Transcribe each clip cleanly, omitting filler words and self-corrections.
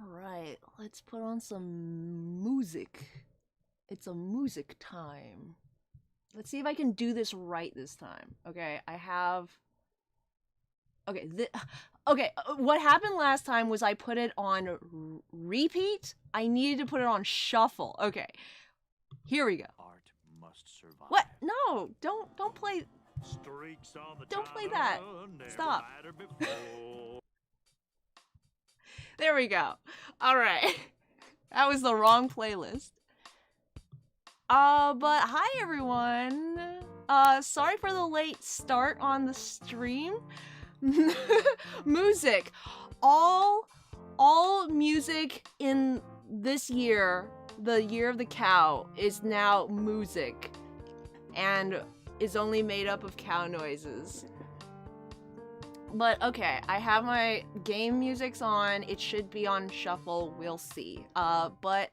Alright, let's put on some music. It's a music time. Let's see if I can do this right this time. Okay, I have... Okay, what happened last time was I put it on repeat. I needed to put it on shuffle. Okay, here we go. Art must survive. What? No, don't play... Streaks on the Don't play that. Stop. Before. There we go. Alright. That was the wrong playlist. But hi everyone. Sorry for the late start on the stream. Music. All music in this year, the year of the cow, is now music. And is only made up of cow noises. But okay, I have my game musics on. It should be on shuffle, we'll see. But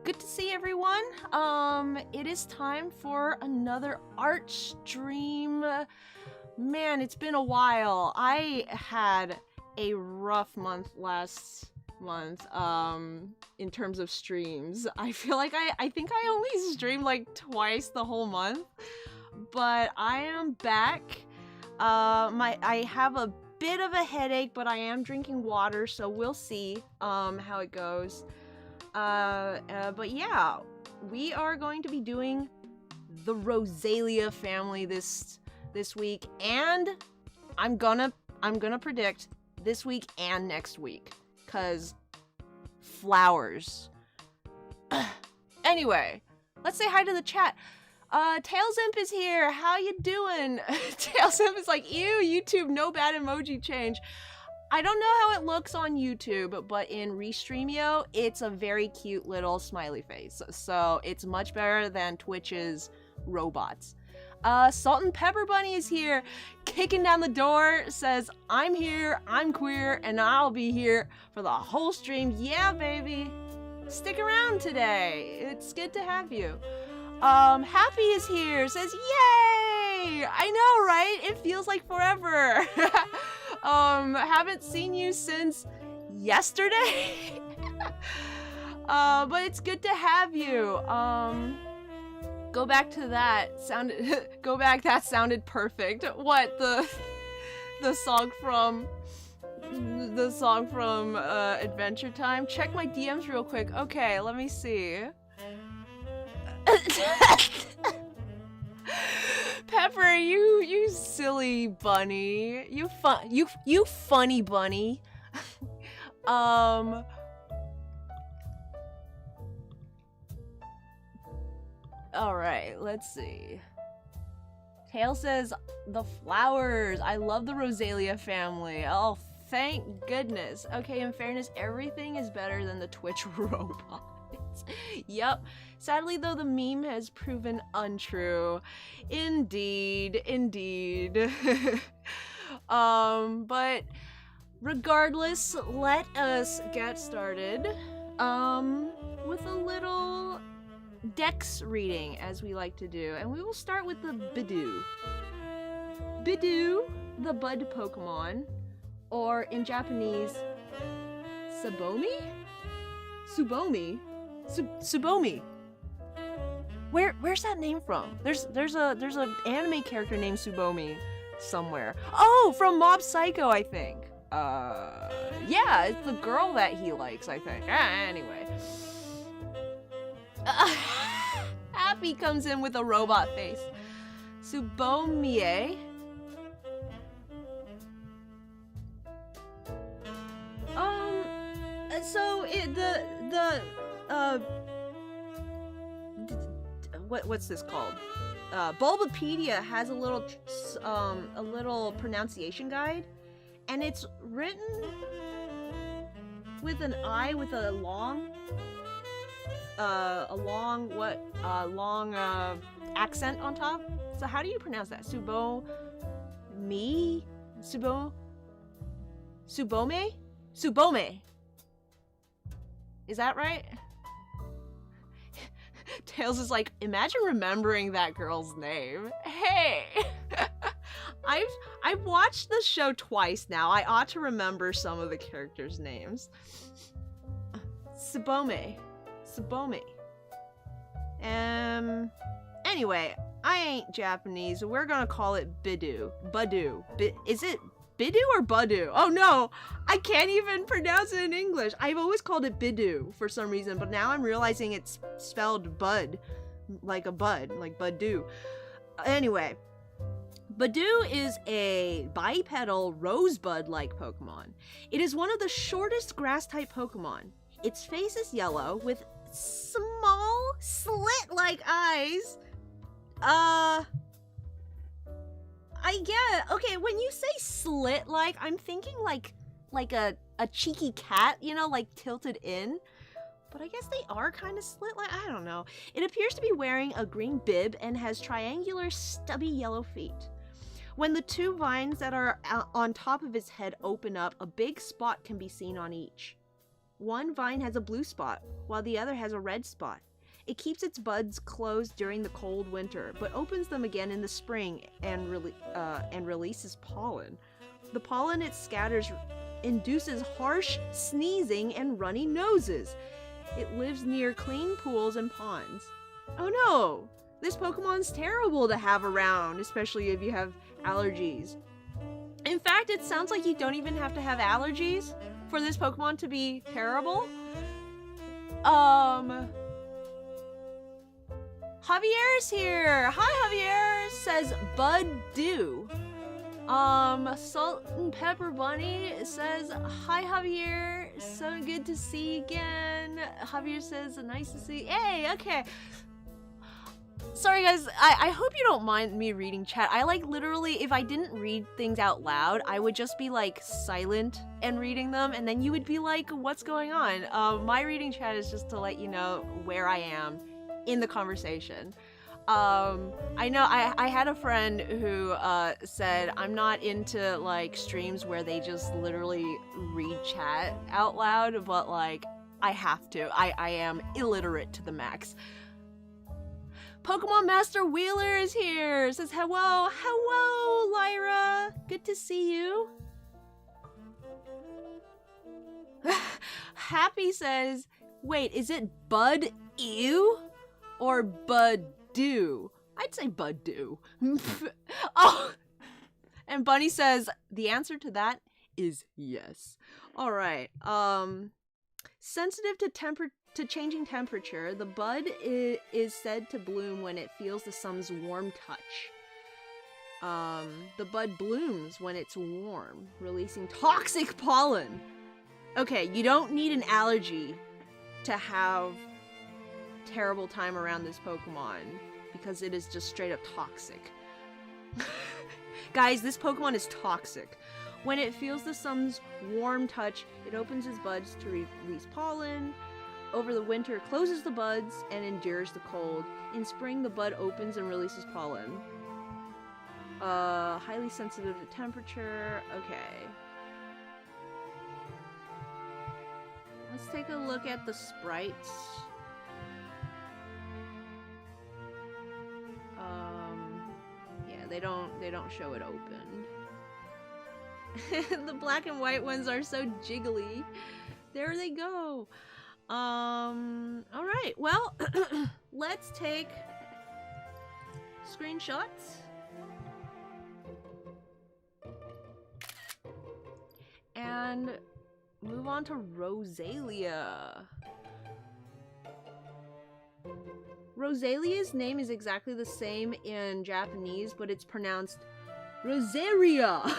good to see everyone. It is time for another art stream. Man, it's been a while. I had a rough month last month, in terms of streams. I feel like I think I only streamed like twice the whole month. But I am back. I have a bit of a headache, but I am drinking water, so we'll see how it goes. But yeah, we are going to be doing the Roselia family this week, and I'm gonna predict this week and next week, 'cause flowers. Anyway, let's say hi to the chat. Tailzimp is here. How you doing? Tailzimp is like, ew, YouTube, no bad emoji change. I don't know how it looks on YouTube, but in Restreamio, it's a very cute little smiley face. So it's much better than Twitch's robots. Salt and Pepper Bunny is here, kicking down the door, says, I'm here, I'm queer, and I'll be here for the whole stream. Yeah, baby. Stick around today. It's good to have you. Happy is here, says, yay! I know, right? It feels like forever. Haven't seen you since yesterday. But it's good to have you. Go back to that. Go back, that sounded perfect. What, the song from Adventure Time? Check my DMs real quick. Okay, let me see. Pepper, you silly bunny. You funny bunny. Alright, let's see. Tail says, the flowers. I love the Roselia family. Oh, thank goodness. Okay, in fairness, everything is better than the Twitch robots. Yup. Sadly, though, the meme has proven untrue. Indeed. But regardless, let us get started with a little Dex reading, as we like to do. And we will start with the Bidoof. Bidoof, the bud Pokemon, or in Japanese, Tsubomi? Tsubomi. Where's that name from? There's a anime character named Tsubomi somewhere. Oh, from Mob Psycho, I think. Yeah, it's the girl that he likes, I think. Anyway. Happy comes in with a robot face. Tsubomie. So what's this called? Bulbapedia has a little pronunciation guide, and it's written with an I with a long accent on top. So how do you pronounce that? Tsubome? Is that right? Tails is like, imagine remembering that girl's name. Hey! I've watched the show twice now. I ought to remember some of the characters' names. Tsubome. Tsubome. Anyway, I ain't Japanese. We're gonna call it Bidoo. Badu. Is it Bidoo or Badu? Oh no, I can't even pronounce it in English. I've always called it Bidoo for some reason, but now I'm realizing it's spelled bud, like a bud, like Badu. Anyway, Bidoo is a bipedal rosebud-like Pokemon. It is one of the shortest grass-type Pokemon. Its face is yellow with small slit-like eyes. I get, okay, when you say slit-like, I'm thinking like a cheeky cat, you know, like tilted in. But I guess they are kind of slit-like, I don't know. It appears to be wearing a green bib and has triangular, stubby yellow feet. When the two vines that are on top of its head open up, a big spot can be seen on each. One vine has a blue spot, while the other has a red spot. It keeps its buds closed during the cold winter, but opens them again in the spring and releases pollen. The pollen it scatters induces harsh sneezing and runny noses. It lives near clean pools and ponds. Oh no! This Pokemon's terrible to have around, especially if you have allergies. In fact, it sounds like you don't even have to have allergies for this Pokemon to be terrible. Javier's here! Hi, Javier! Says Bud Do. Salt and Pepper Bunny says, hi, Javier. So good to see you again. Javier says, nice to see you. Hey, okay. Sorry, guys. I hope you don't mind me reading chat. I like literally, if I didn't read things out loud, I would just be like silent and reading them, and then you would be like, what's going on? My reading chat is just to let you know where I am in the conversation. I know I had a friend who said I'm not into like streams where they just literally read chat out loud, but like I have to. I am illiterate to the max. Pokemon Master Wheeler is here. Says hello. Hello, Lyra. Good to see you. Happy says, wait, is it Bud Ew or Bud Do? I'd say Bud Do. Oh, and Bunny says the answer to that is yes. All right. Sensitive to changing temperature, the bud is said to bloom when it feels the sun's warm touch. The bud blooms when it's warm, releasing toxic pollen. Okay, you don't need an allergy to have terrible time around this Pokemon, because it is just straight up toxic. Guys, this Pokemon is toxic. When it feels the sun's warm touch, it opens its buds to release pollen. Over the winter, it closes the buds and endures the cold. In spring, the bud opens and releases pollen. Highly sensitive to temperature. Okay. Let's take a look at the sprites. Yeah, they don't show it open. The black and white ones are so jiggly. There they go. Alright, well, let's take screenshots. And move on to Roselia. Roselia's name is exactly the same in Japanese, but it's pronounced Roselia.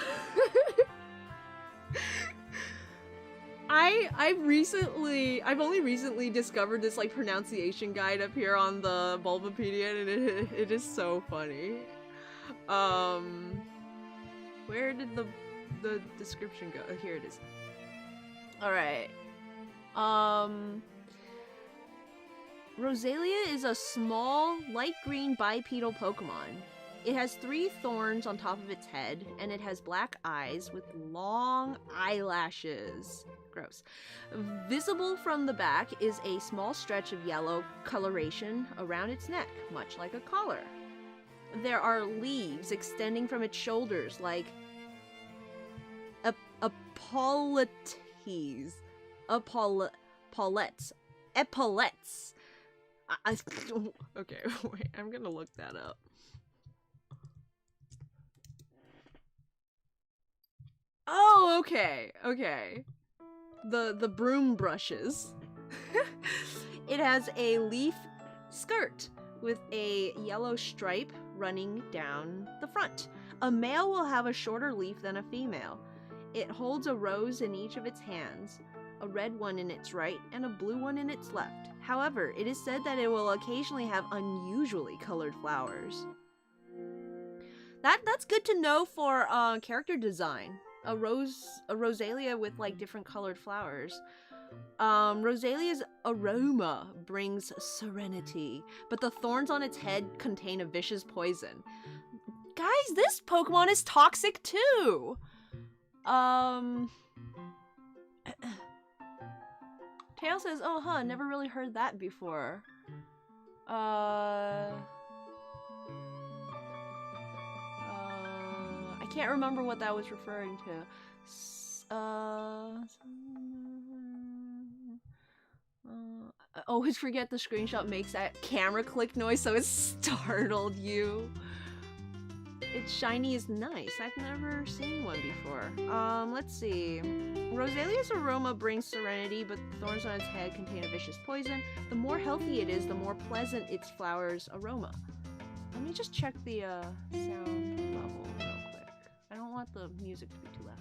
I've only recently discovered this like pronunciation guide up here on the Bulbapedia, and it is so funny. Where did the description go? Oh, here it is. All right. Roselia is a small, light green bipedal Pokemon. It has 3 thorns on top of its head, and it has black eyes with long eyelashes. Gross. Visible from the back is a small stretch of yellow coloration around its neck, much like a collar. There are leaves extending from its shoulders like Apollotes. Epaulettes. Epaulettes. Okay, wait, I'm gonna look that up. Oh, okay, okay. The broom brushes. It has a leaf skirt with a yellow stripe running down the front. A male will have a shorter leaf than a female. It holds a rose in each of its hands, a red one in its right, and a blue one in its left. However, it is said that it will occasionally have unusually colored flowers. That's good to know for character design. A Roselia with like different colored flowers. Roselia's aroma brings serenity, but the thorns on its head contain a vicious poison. Guys, this Pokemon is toxic too! Tail says, oh huh, never really heard that before. I can't remember what that was referring to. I always forget the screenshot makes that camera click noise, so it startled you. Its shiny is nice. I've never seen one before. Let's see. Roselia's aroma brings serenity, but the thorns on its head contain a vicious poison. The more healthy it is, the more pleasant its flower's aroma. Let me just check the sound level real quick. I don't want the music to be too loud.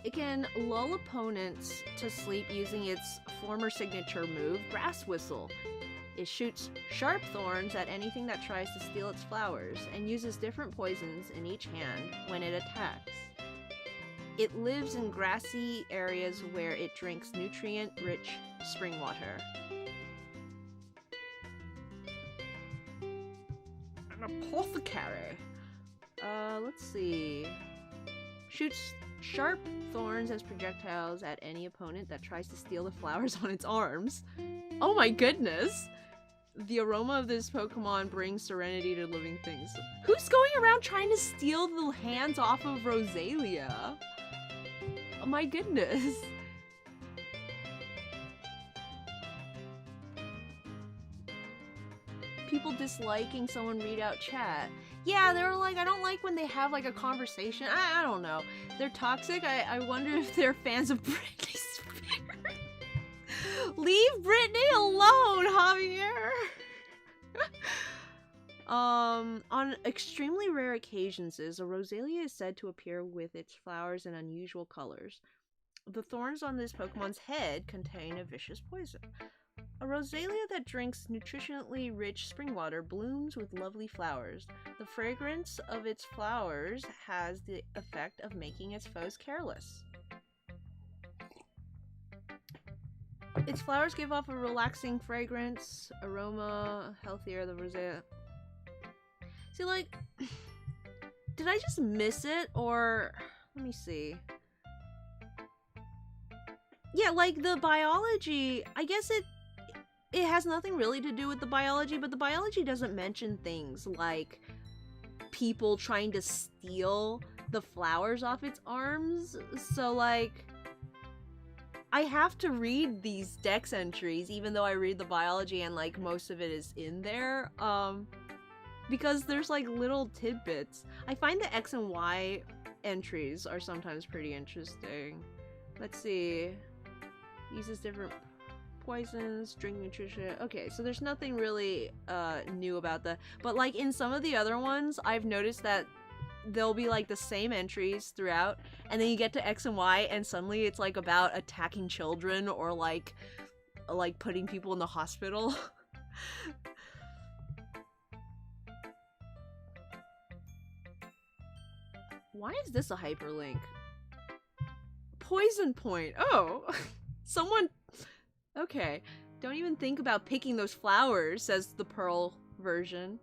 It can lull opponents to sleep using its former signature move, Grass Whistle. It shoots sharp thorns at anything that tries to steal its flowers, and uses different poisons in each hand when it attacks. It lives in grassy areas where it drinks nutrient-rich spring water. An apothecary. Let's see. Shoots sharp thorns as projectiles at any opponent that tries to steal the flowers on its arms. Oh my goodness! The aroma of this Pokemon brings serenity to living things. Who's going around trying to steal the hands off of Roselia? Oh my goodness. People disliking someone read out chat. Yeah, they're like, I don't like when they have like a conversation. I don't know. They're toxic. I wonder if they're fans of Britney Spears. Leave Britney alone, Javier! On extremely rare occasions, a Roselia is said to appear with its flowers in unusual colors. The thorns on this Pokemon's head contain a vicious poison. A Roselia that drinks nutritionally rich spring water blooms with lovely flowers. The fragrance of its flowers has the effect of making its foes careless. Its flowers give off a relaxing fragrance, aroma, healthier the Roselia. See, like, did I just miss it, or let me see. Yeah, like the biology, I guess it has nothing really to do with the biology, but the biology doesn't mention things like people trying to steal the flowers off its arms. So like, I have to read these dex entries even though I read the biology and like most of it is in there, because there's like little tidbits. I find the X and Y entries are sometimes pretty interesting. Let's see. Uses different poisons, drink nutrition. Okay, so there's nothing really new about that. But like in some of the other ones, I've noticed that there'll be like the same entries throughout, and then you get to X and Y and suddenly it's like about attacking children or like putting people in the hospital. Why is this a hyperlink? Poison point. Oh, someone. Okay, don't even think about picking those flowers, says the Pearl version.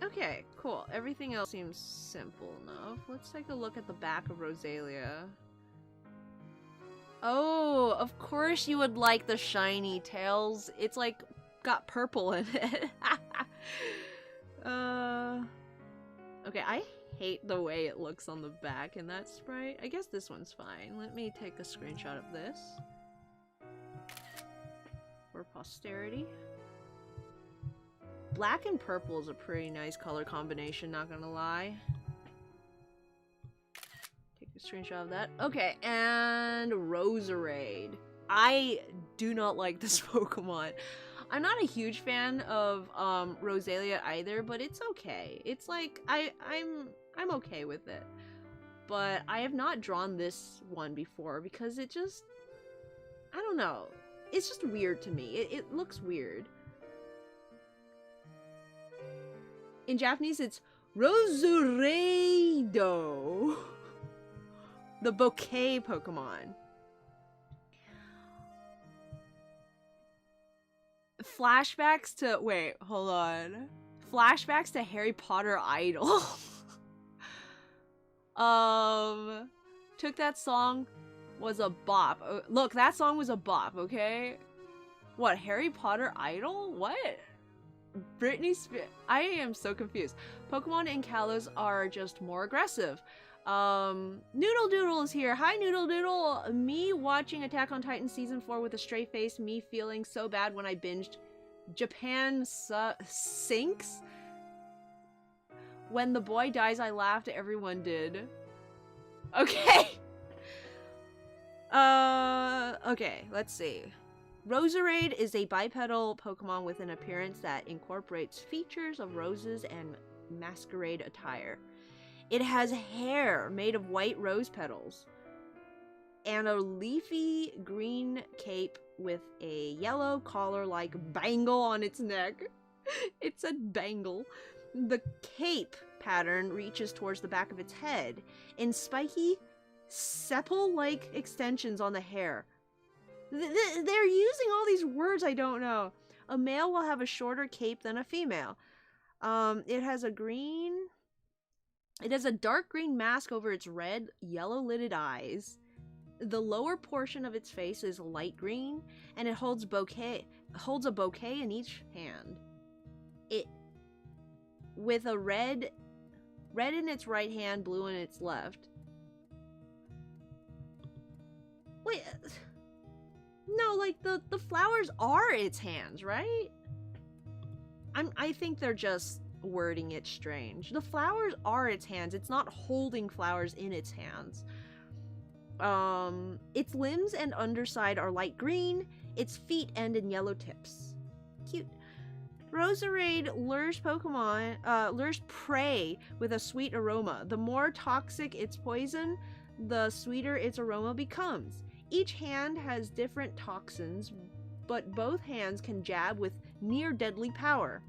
Okay, cool. Everything else seems simple enough. Let's take a look at the back of Roselia. Oh, of course you would like the shiny tails. It's like got purple in it. Okay, I hate the way it looks on the back in that sprite. I guess this one's fine. Let me take a screenshot of this for posterity. Black and purple is a pretty nice color combination, not gonna lie. Take a screenshot of that. Okay, and Roserade. I do not like this Pokemon. I'm not a huge fan of Roselia either, but it's okay. It's like I'm okay with it. But I have not drawn this one before because it just, I don't know. It's just weird to me. It looks weird. In Japanese, it's Roserado, the bouquet Pokemon. Flashbacks to, wait, hold on. Flashbacks to Harry Potter Idol. Took that song, was a bop. Look, that song was a bop, okay? What, Harry Potter Idol? What? Britney Spears. I am so confused. Pokemon in Kalos are just more aggressive. Noodle Doodle is here. Hi, Noodle Doodle. Me watching Attack on Titan Season 4 with a straight face. Me feeling so bad when I binged Japan Sinks. When the boy dies, I laughed. Everyone did. Okay. Okay, let's see. Roserade is a bipedal Pokemon with an appearance that incorporates features of roses and masquerade attire. It has hair made of white rose petals and a leafy green cape with a yellow collar-like bangle on its neck. It's a bangle. The cape pattern reaches towards the back of its head in spiky, sepal-like extensions on the hair. They're using all these words I don't know. A male will have a shorter cape than a female. It has a dark green mask over its red, yellow-lidded eyes. The lower portion of its face is light green, and it holds a bouquet in each hand. It with a red in its right hand, blue in its left. Wait. No, like, the flowers are its hands, right? I think they're just wording it strange. The flowers are its hands. It's not holding flowers in its hands. Its limbs and underside are light green. Its feet end in yellow tips. Cute. Roserade lures prey with a sweet aroma. The more toxic its poison, the sweeter its aroma becomes. Each hand has different toxins, but both hands can jab with near-deadly power.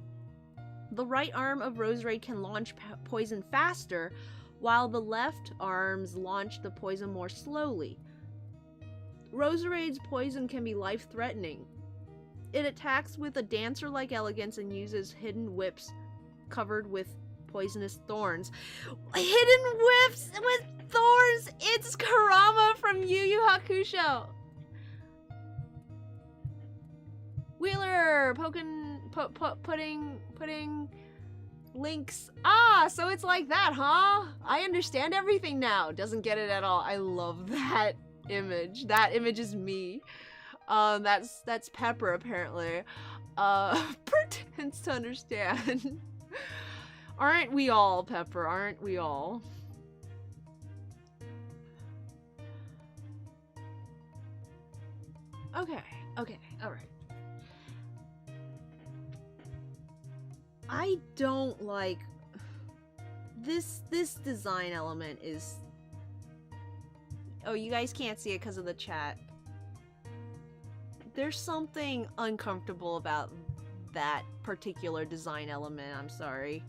The right arm of Roserade can launch poison faster, while the left arms launch the poison more slowly. Roserade's poison can be life-threatening. It attacks with a dancer-like elegance and uses hidden whips covered with poisonous thorns. Hidden whips with thorns! It's Kurama from Yu Yu Hakusho! Wheeler! Putting links. Ah, so it's like that, huh? I understand everything now. Doesn't get it at all. I love that image. That image is me. That's Pepper, apparently. Pretends to understand. Aren't we all, Pepper? Aren't we all? Okay, alright. I don't like... This design element is... Oh, you guys can't see it because of the chat. There's something uncomfortable about that particular design element, I'm sorry.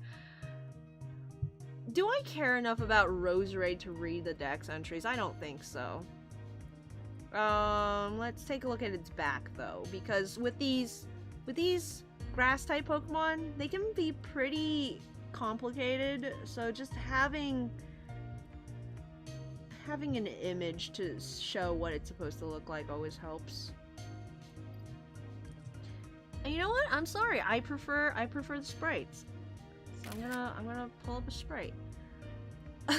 Do I care enough about Roserade to read the dex entries? I don't think so. Let's take a look at its back, though, because with these grass-type Pokemon, they can be pretty complicated, so just having an image to show what it's supposed to look like always helps. And you know what? I'm sorry. I prefer the sprites. So I'm gonna pull up a sprite. I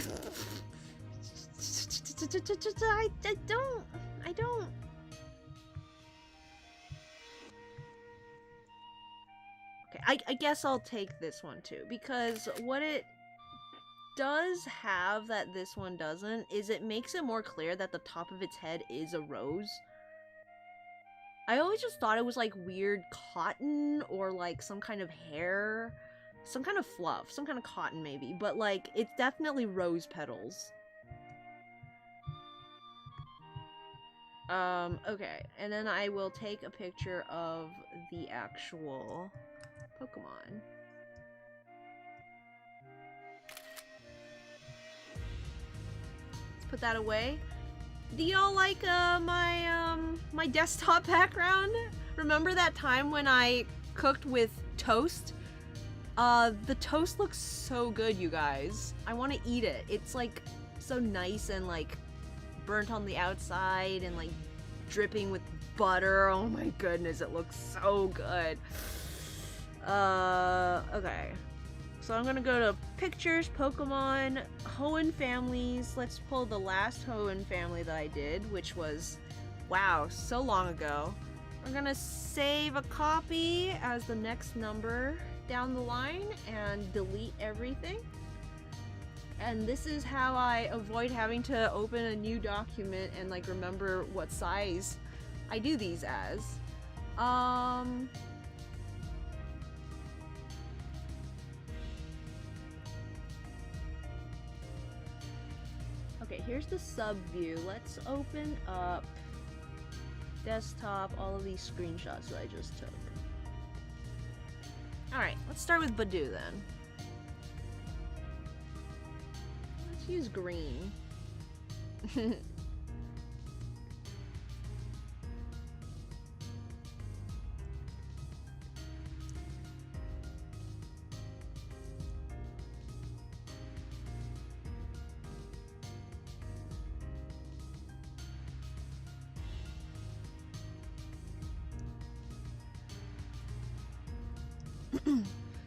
don't. Okay, I guess I'll take this one too, because what it does have that this one doesn't is it makes it more clear that the top of its head is a rose. I always just thought it was like weird cotton or like some kind of hair, some kind of fluff, some kind of cotton maybe, but like it's definitely rose petals. Okay, and then I will take a picture of the actual Pokemon. Let's put that away. Do y'all like my desktop background? Remember that time when I cooked with toast? The toast looks so good, you guys. I want to eat it. It's like so nice and like burnt on the outside and like dripping with butter. Oh my goodness, it looks so good. Okay. So I'm gonna go to pictures, Pokemon, Hoenn families. Let's pull the last Hoenn family that I did, which was, wow, so long ago. I'm gonna save a copy as the next number down the line and delete everything. And this is how I avoid having to open a new document and like remember what size I do these as. Okay, here's the sub view. Let's open up desktop, all of these screenshots that I just took. Alright, let's start with Badoo then. Let's use green.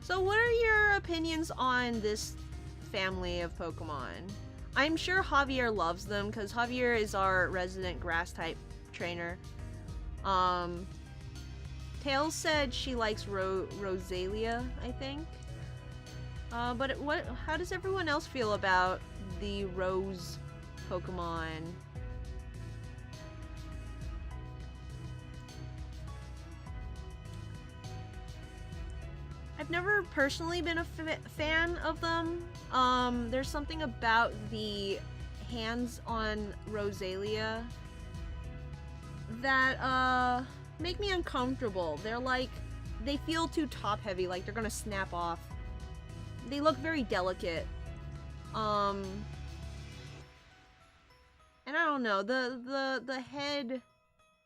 So what are your opinions on this family of Pokemon? I'm sure Javier loves them because Javier is our resident grass type trainer. Tails said she likes Roselia, I think. But how does everyone else feel about the Rose Pokemon? I've never personally been a fan of them. There's something about the hands on Roselia that make me uncomfortable. They're like, they feel too top heavy, like they're gonna snap off. They look very delicate. And I don't know, the head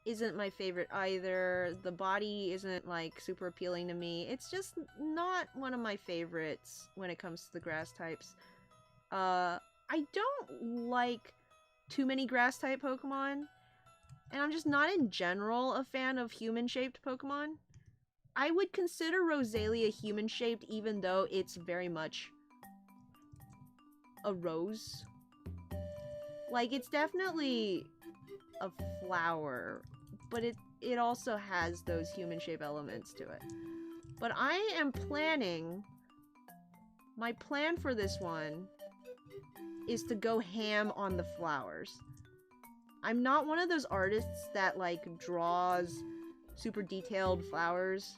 isn't my favorite either. The body isn't like super appealing to me. It's just not one of my favorites when it comes to the grass types. I don't like too many grass type Pokemon, and I'm just not in general a fan of human shaped Pokemon. I would consider Roselia human shaped even though it's very much a rose. Like, it's definitely a flower, but it also has those human shape elements to it. But I am planning, my plan for this one is to go ham on the flowers. I'm not one of those artists that like draws super detailed flowers,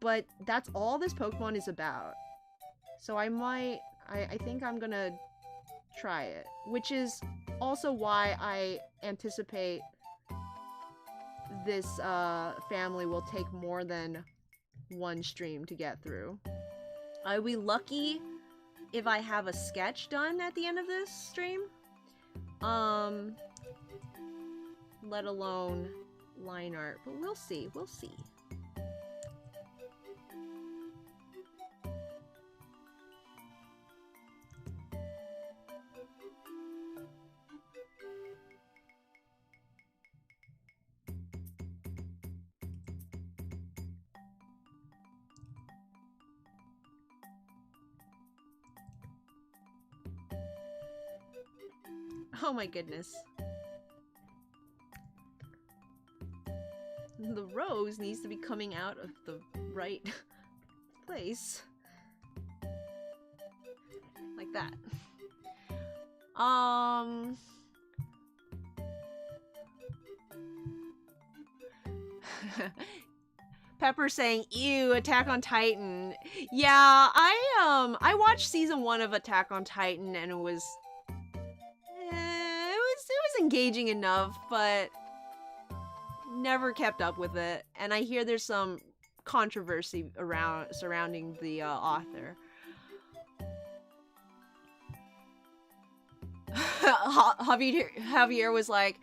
but that's all this Pokemon is about. So I think I'm gonna try it, which is also why I anticipate this family will take more than one stream to get through. I'll be lucky if I have a sketch done at the end of this stream. Let alone line art, but we'll see, we'll see. Oh my goodness. The rose needs to be coming out of the right place. Like that. Pepper saying, ew, Attack on Titan. Yeah, I watched season 1 of Attack on Titan and it was engaging enough, but never kept up with it. And I hear there's some controversy surrounding the author. Javier was like,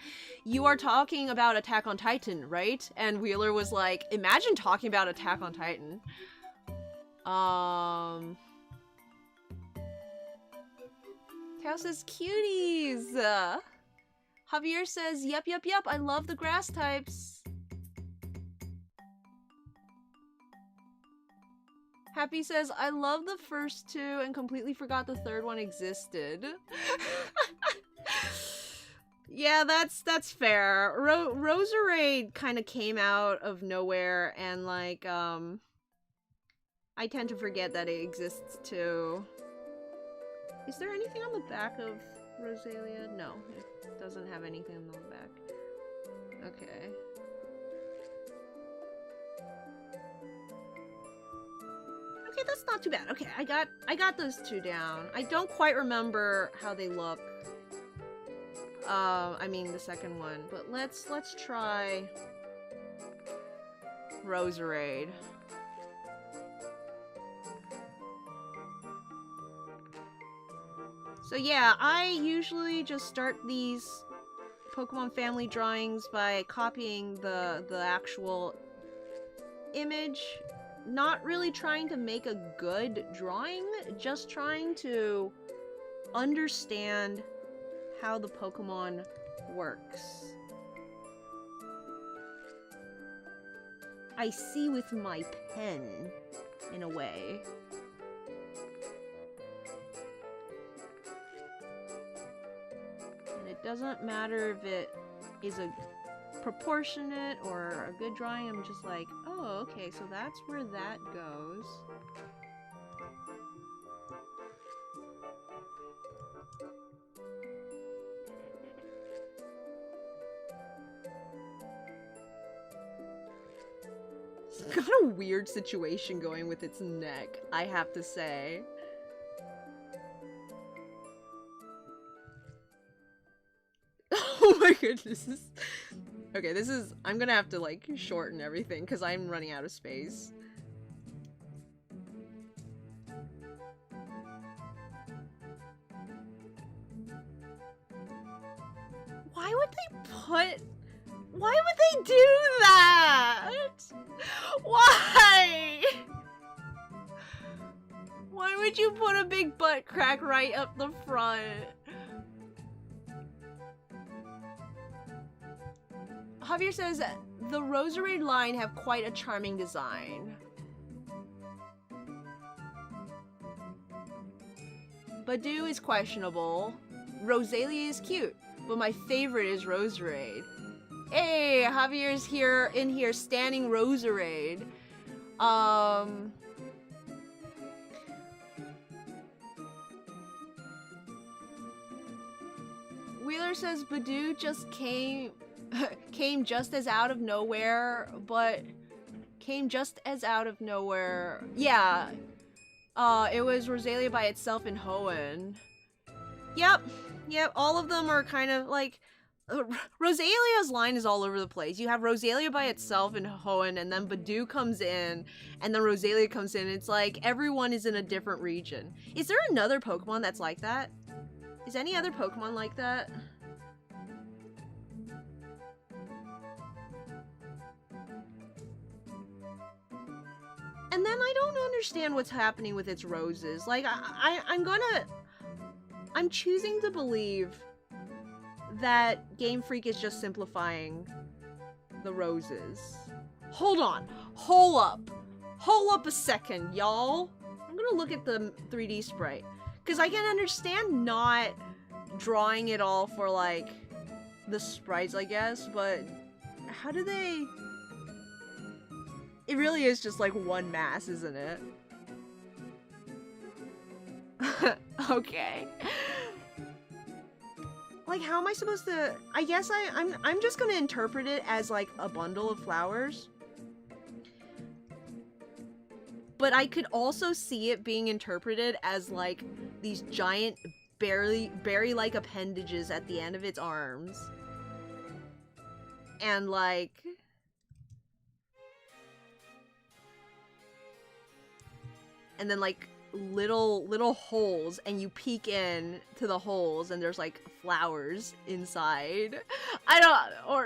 you are talking about Attack on Titan, right? And Wheeler was like, imagine talking about Attack on Titan. Tao says, cuties! Javier says, yep, I love the grass types. Happy says, I love the first 2 and completely forgot the 3rd one existed. Yeah, that's fair. Roselia kind of came out of nowhere, and like, I tend to forget that it exists too. Is there anything on the back of Roselia? No, it doesn't have anything on the back. Okay. Okay, that's not too bad. Okay, I got those 2 down. I don't quite remember how they look. I mean the second one, but let's try Roselia. So yeah, I usually just start these Pokemon family drawings by copying the actual image, not really trying to make a good drawing, just trying to understand how the Pokemon works. I see with my pen, in a way. And it doesn't matter if it is a proportionate or a good drawing, I'm just like, oh, okay, so that's where that goes. It's got a weird situation going with its neck, I have to say. Oh my goodness. Okay, this is... I'm gonna have to, like, shorten everything, because I'm running out of space. Why would they put... Why would they do that? Why? Why would you put a big butt crack right up the front? Javier says, the Roselia line have quite a charming design. Badoo is questionable. Roselia is cute, but my favorite is Roselia. Hey, Javier's here in here standing Roselia. Wheeler says Badoo just came just as out of nowhere, but came just as out of nowhere. Yeah. It was Roselia by itself in Hoenn. Yep, all of them are kind of like... Roselia's line is all over the place. You have Roselia by itself in Hoenn, and then Badoo comes in, and then Roselia comes in. It's like everyone is in a different region. Is there another Pokemon that's like that? Is any other Pokemon like that? And then I don't understand what's happening with its roses. Like, I'm choosing to believe that Game Freak is just simplifying the roses. Hold on. Hold up a second, y'all. I'm gonna look at the 3D sprite. Because I can understand not drawing it all for, like, the sprites, I guess, but how do they... It really is just, like, one mass, isn't it? Okay. Like, how am I supposed to... I guess I'm just gonna interpret it as, like, a bundle of flowers. But I could also see it being interpreted as, like, these giant berry-like appendages at the end of its arms. And, like... And then, like, little holes, and you peek in to the holes, and there's, like, flowers inside.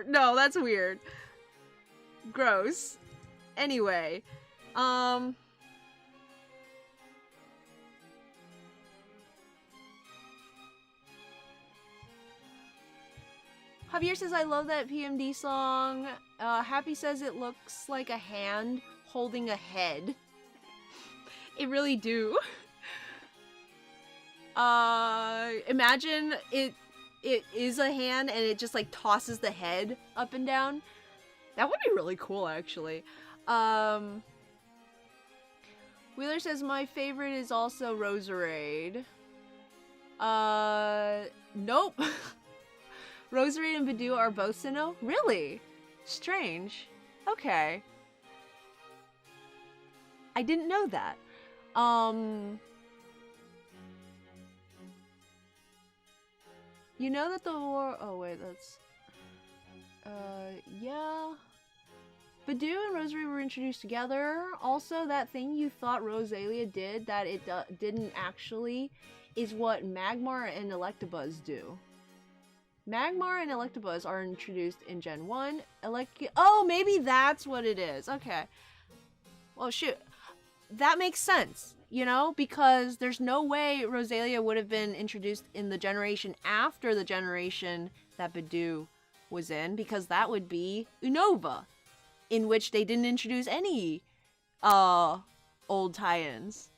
No, that's weird. Gross. Anyway, Javier says, I love that PMD song. Happy says it looks like a hand holding a head. It really do. Imagine it is a hand and it just like tosses the head up and down. That would be really cool, actually. Wheeler says, my favorite is also Roserade. Nope. Roserade and Badoo are both Sinnoh? Really? Strange. Okay. I didn't know that. You know that the war... Oh, wait, that's... yeah... Badoo and Rosary were introduced together. Also, that thing you thought Roselia did that it didn't actually is what Magmar and Electabuzz do. Magmar and Electabuzz are introduced in Gen 1. Oh, maybe that's what it is. Okay. Well, shoot. That makes sense, you know? Because there's no way Roselia would have been introduced in the generation after the generation that Badoo was in, because that would be Unova, in which they didn't introduce any old tie-ins.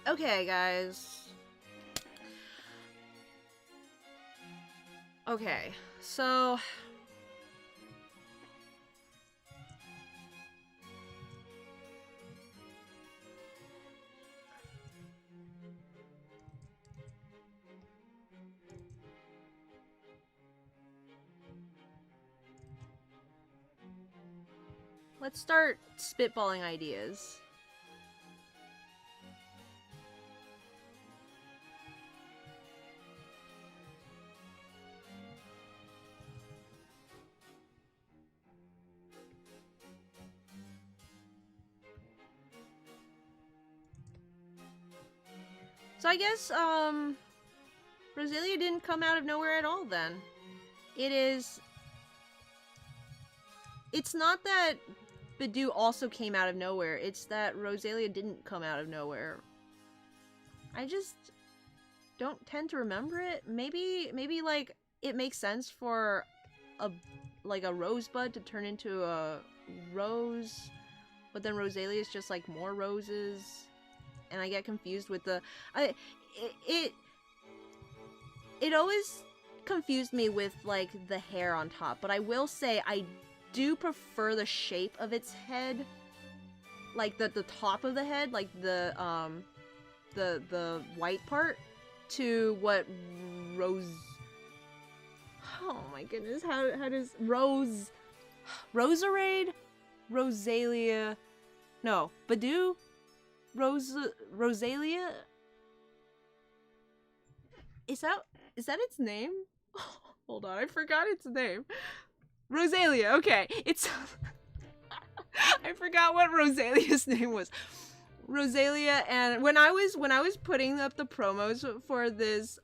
Okay, guys. Okay, so... let's start spitballing ideas. So I guess, Roselia didn't come out of nowhere at all then. It's not that Badoo also came out of nowhere, it's that Roselia didn't come out of nowhere. I just don't tend to remember it. Maybe like, it makes sense for a rosebud to turn into a rose, but then Roselia is just like more roses. And I get confused with the... It always confused me with, like, the hair on top. But I will say, I do prefer the shape of its head. Like, the top of the head, like, the white part, to what Rose... Oh my goodness, how does... Roserade? Roselia... No, Badoo? Roselia? Is that its name? Hold on, I forgot its name. Roselia, okay. It's... I forgot what Roselia's name was. Roselia, and when I was putting up the promos for this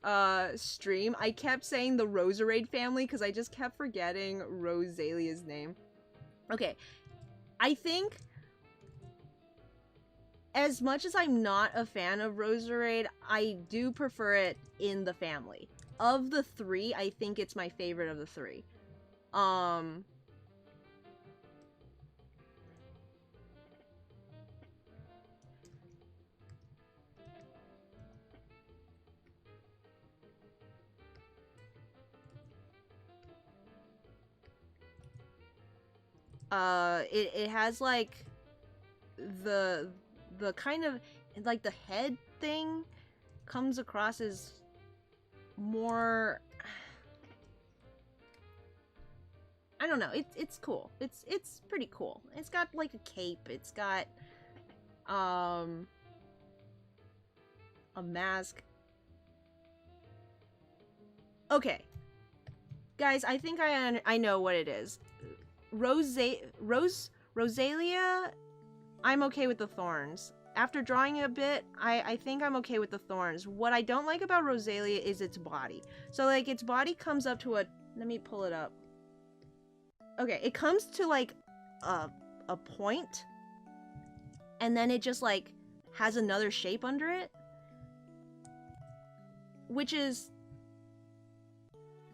stream, I kept saying the Roserade family because I just kept forgetting Roselia's name. Okay, I think... as much as I'm not a fan of Roserade, I do prefer it in the family. Of the three, I think it's my favorite of the three. It has like the kind of like the head thing comes across as more, I don't know, it's cool. It's pretty cool. It's got like a cape, it's got a mask. Okay. Guys, I think I know what it is. Roselia, I'm okay with the thorns. After drawing a bit, I think I'm okay with the thorns. What I don't like about Roselia is its body. So, like, its body comes up to a... Let me pull it up. Okay, it comes to, like, a point. And then it just, like, has another shape under it. Which is...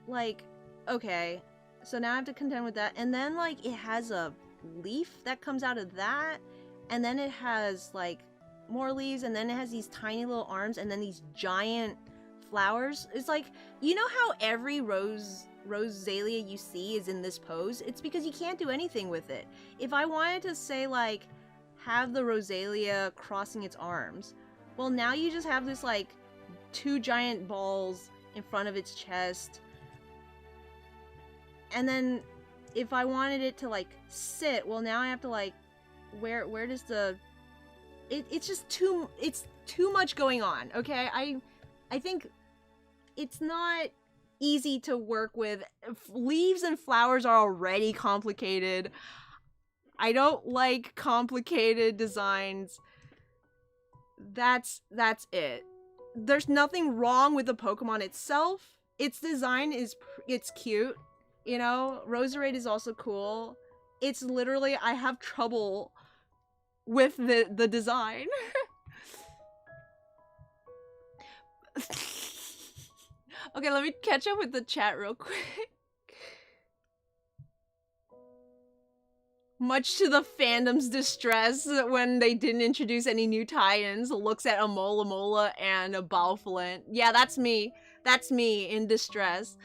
Like, okay. So now I have to contend with that. And then, like, it has a leaf that comes out of that. And then it has, like, more leaves. And then it has these tiny little arms. And then these giant flowers. It's like, you know how every Roselia you see is in this pose? It's because you can't do anything with it. If I wanted to say, like, have the Roselia crossing its arms, well, now you just have this, like, 2 giant balls in front of its chest. And then if I wanted it to, like, sit, well, now I have to, like, where does the... It's just too much going on, okay? I think it's not easy to work with. Leaves and flowers are already complicated. I don't like complicated designs. That's it. There's nothing wrong with the Pokemon itself. Its design it's cute. You know, Roserade is also cool. It's literally, I have trouble with the design. Okay, let me catch up with the chat real quick. Much to the fandom's distress when they didn't introduce any new tie-ins, looks at Alola and a Balfalent. Yeah, that's me. That's me in distress.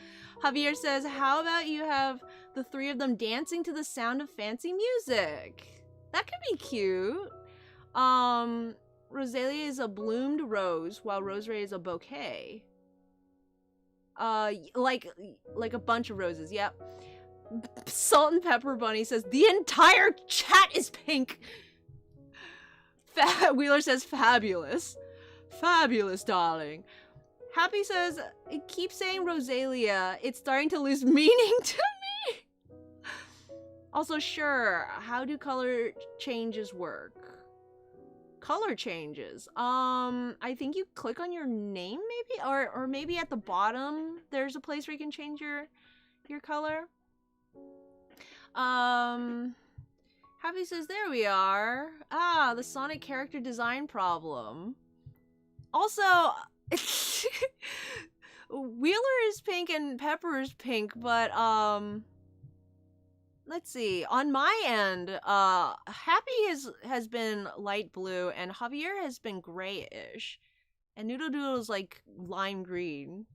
Javier says, how about you have the 3 of them dancing to the sound of fancy music? That could be cute. Roselia is a bloomed rose, while Roserade is a bouquet. Like a bunch of roses, yep. Salt and Pepper Bunny says, the entire chat is pink! Wheeler says, fabulous. Fabulous, darling. Happy says, keep saying Roselia. It's starting to lose meaning to me. Also, sure, how do color changes work? Color changes. I think you click on your name, maybe? Or maybe at the bottom, there's a place where you can change your color. Happy says, there we are. Ah, the Sonic character design problem. Also, Wheeler is pink and Pepper is pink, but, let's see. On my end, Happy has been light blue, and Javier has been grayish. And Noodle Doodle is, like, lime green.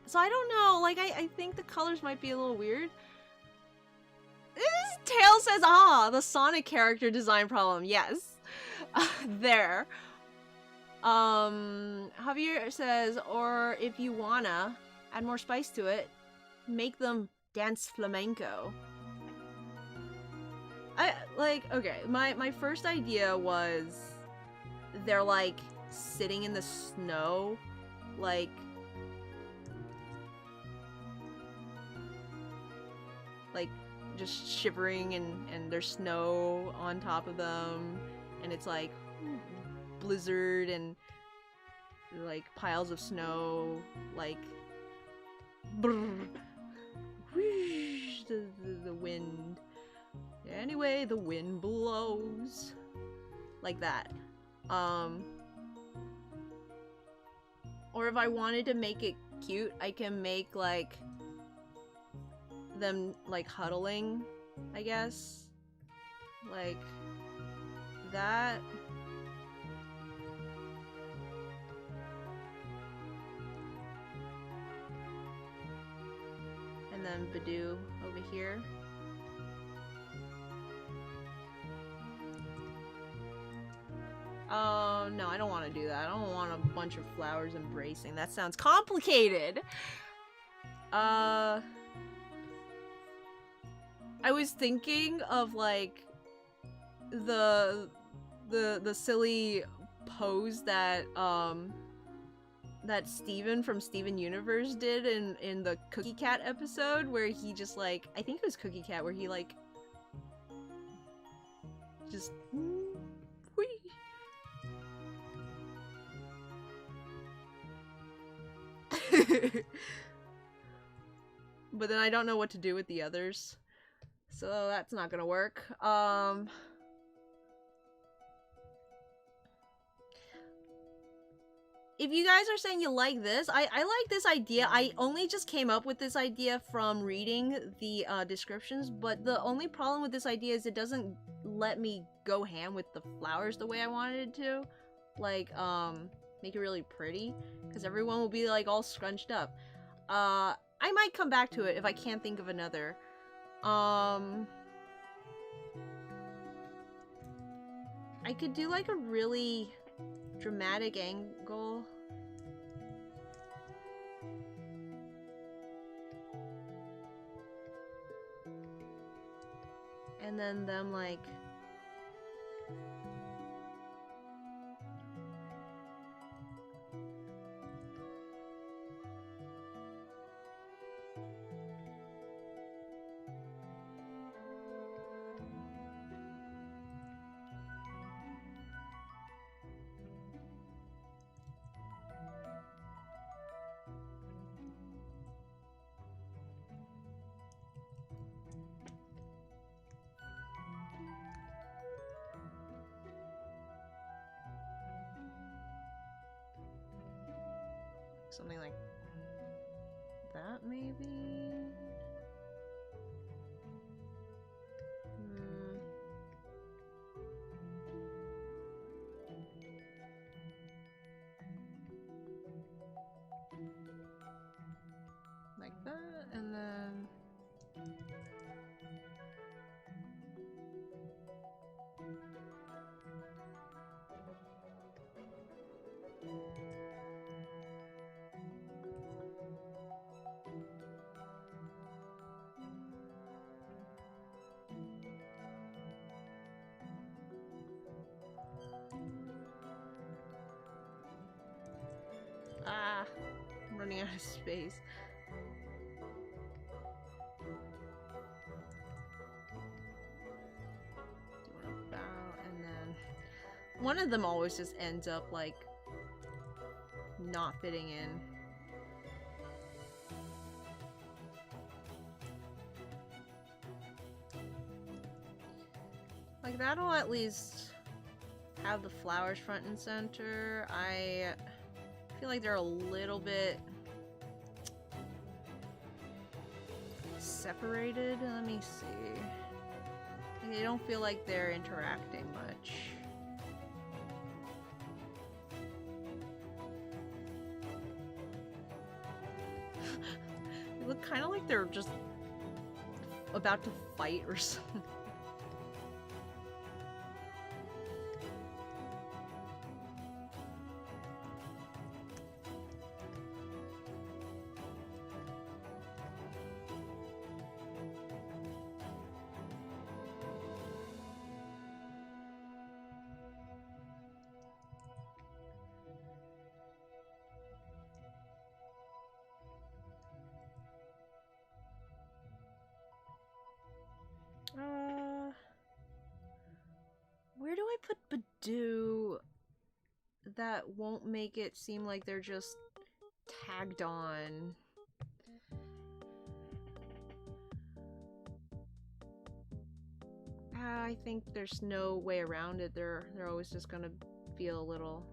So I don't know, like, I think the colors might be a little weird. Tail says, ah, the Sonic character design problem. Yes. There. Javier says, or if you wanna add more spice to it, make them dance flamenco. Okay, my first idea was they're, like, sitting in the snow, like just shivering, and there's snow on top of them, and it's like blizzard and like piles of snow, like brrr, whoosh, the wind. Anyway, the wind blows like that. Or if I wanted to make it cute, I can make like them like huddling, I guess, like that. And then Badoo over here. No, I don't want to do that. I don't want a bunch of flowers embracing. That sounds complicated. I was thinking of like the silly pose that that Steven from Steven Universe did in the Cookie Cat episode, where he just like, I think it was Cookie Cat, where he like just whee. But then I don't know what to do with the others, so that's not gonna work. If you guys are saying you like this, I like this idea. I only just came up with this idea from reading the descriptions, but the only problem with this idea is it doesn't let me go ham with the flowers the way I wanted it to. Like, make it really pretty, because everyone will be like all scrunched up. I might come back to it if I can't think of another. I could do like a really dramatic angle. And then them like... something like that, maybe? Like that, and then... Ah, I'm running out of space. Doing a bow, and then one of them always just ends up like not fitting in. Like that'll at least have the flowers front and center. I feel like they're a little bit separated. Let me see. They don't feel like they're interacting much. They look kind of like they're just about to fight or something. Where do I put Badoo that won't make it seem like they're just tagged on? I think there's no way around it. They're always just gonna feel a little...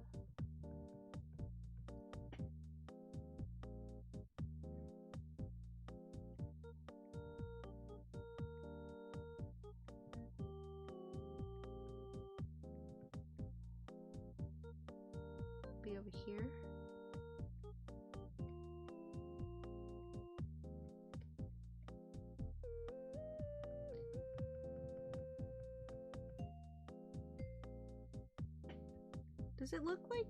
be over here. Does it look like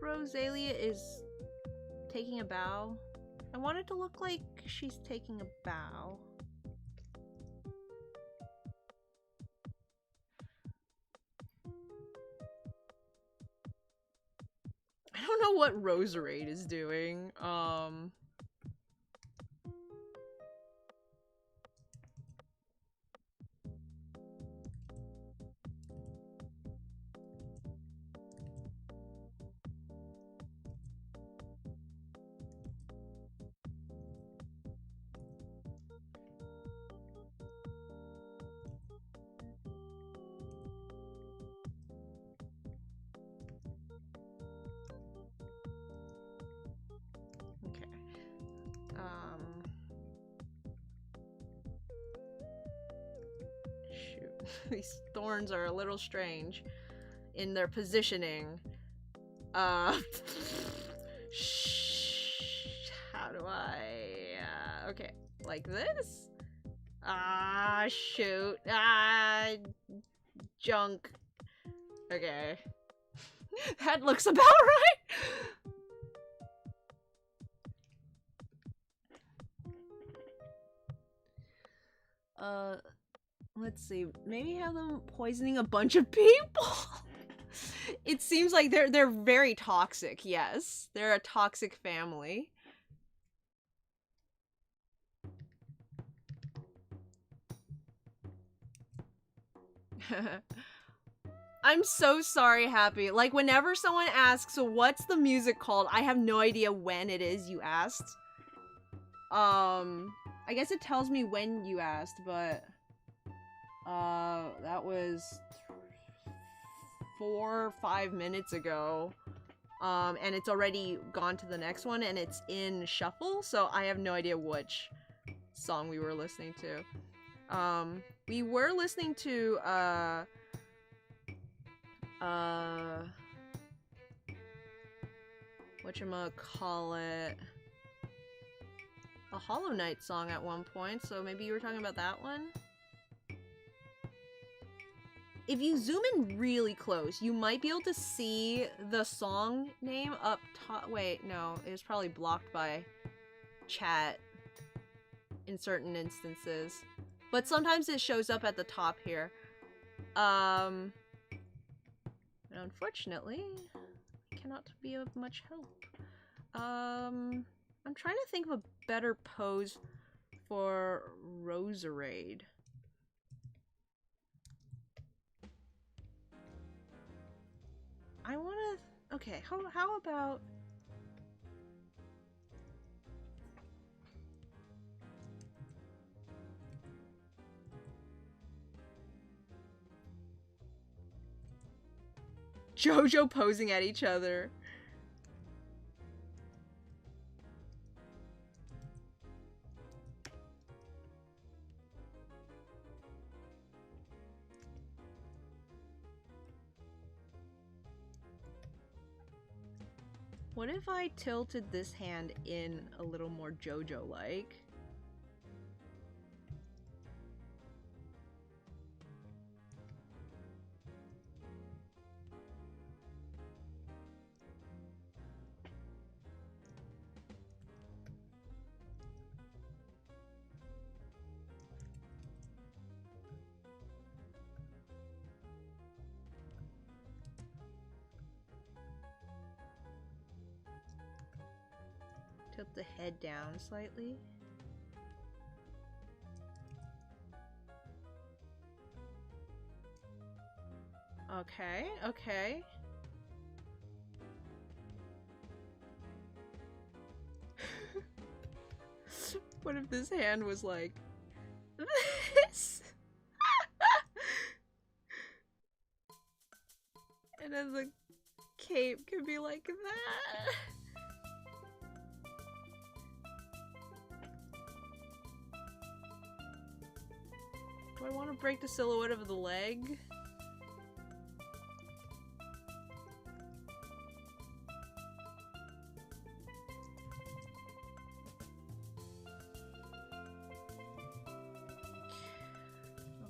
Roselia is taking a bow? I want it to look like she's taking a bow. I don't know what Roserade is doing. Okay. Shoot. These thorns are a little strange in their positioning. How do I... okay, like this? Shoot. Junk. Okay. That looks about right! Let's see. Maybe have them poisoning a bunch of people? It seems like they're very toxic, yes. They're a toxic family. I'm so sorry, Happy. Like, whenever someone asks, so what's the music called? I have no idea when it is you asked. I guess it tells me when you asked, but... that was 4 or 5 minutes ago. And it's already gone to the next one, and it's in shuffle, so I have no idea which song we were listening to. We were listening to, whatchamacallit, a Hollow Knight song at one point, so maybe you were talking about that one? If you zoom in really close, you might be able to see the song name up top. Wait, no, it was probably blocked by chat in certain instances. But sometimes it shows up at the top here. And unfortunately, I cannot be of much help. I'm trying to think of a better pose for Roserade. I wanna... okay, how about... JoJo posing at each other. What if I tilted this hand in a little more JoJo-like? Tilt the head down slightly. Okay, okay. What if this hand was like this? And then the cape could be like that. Do I want to break the silhouette of the leg?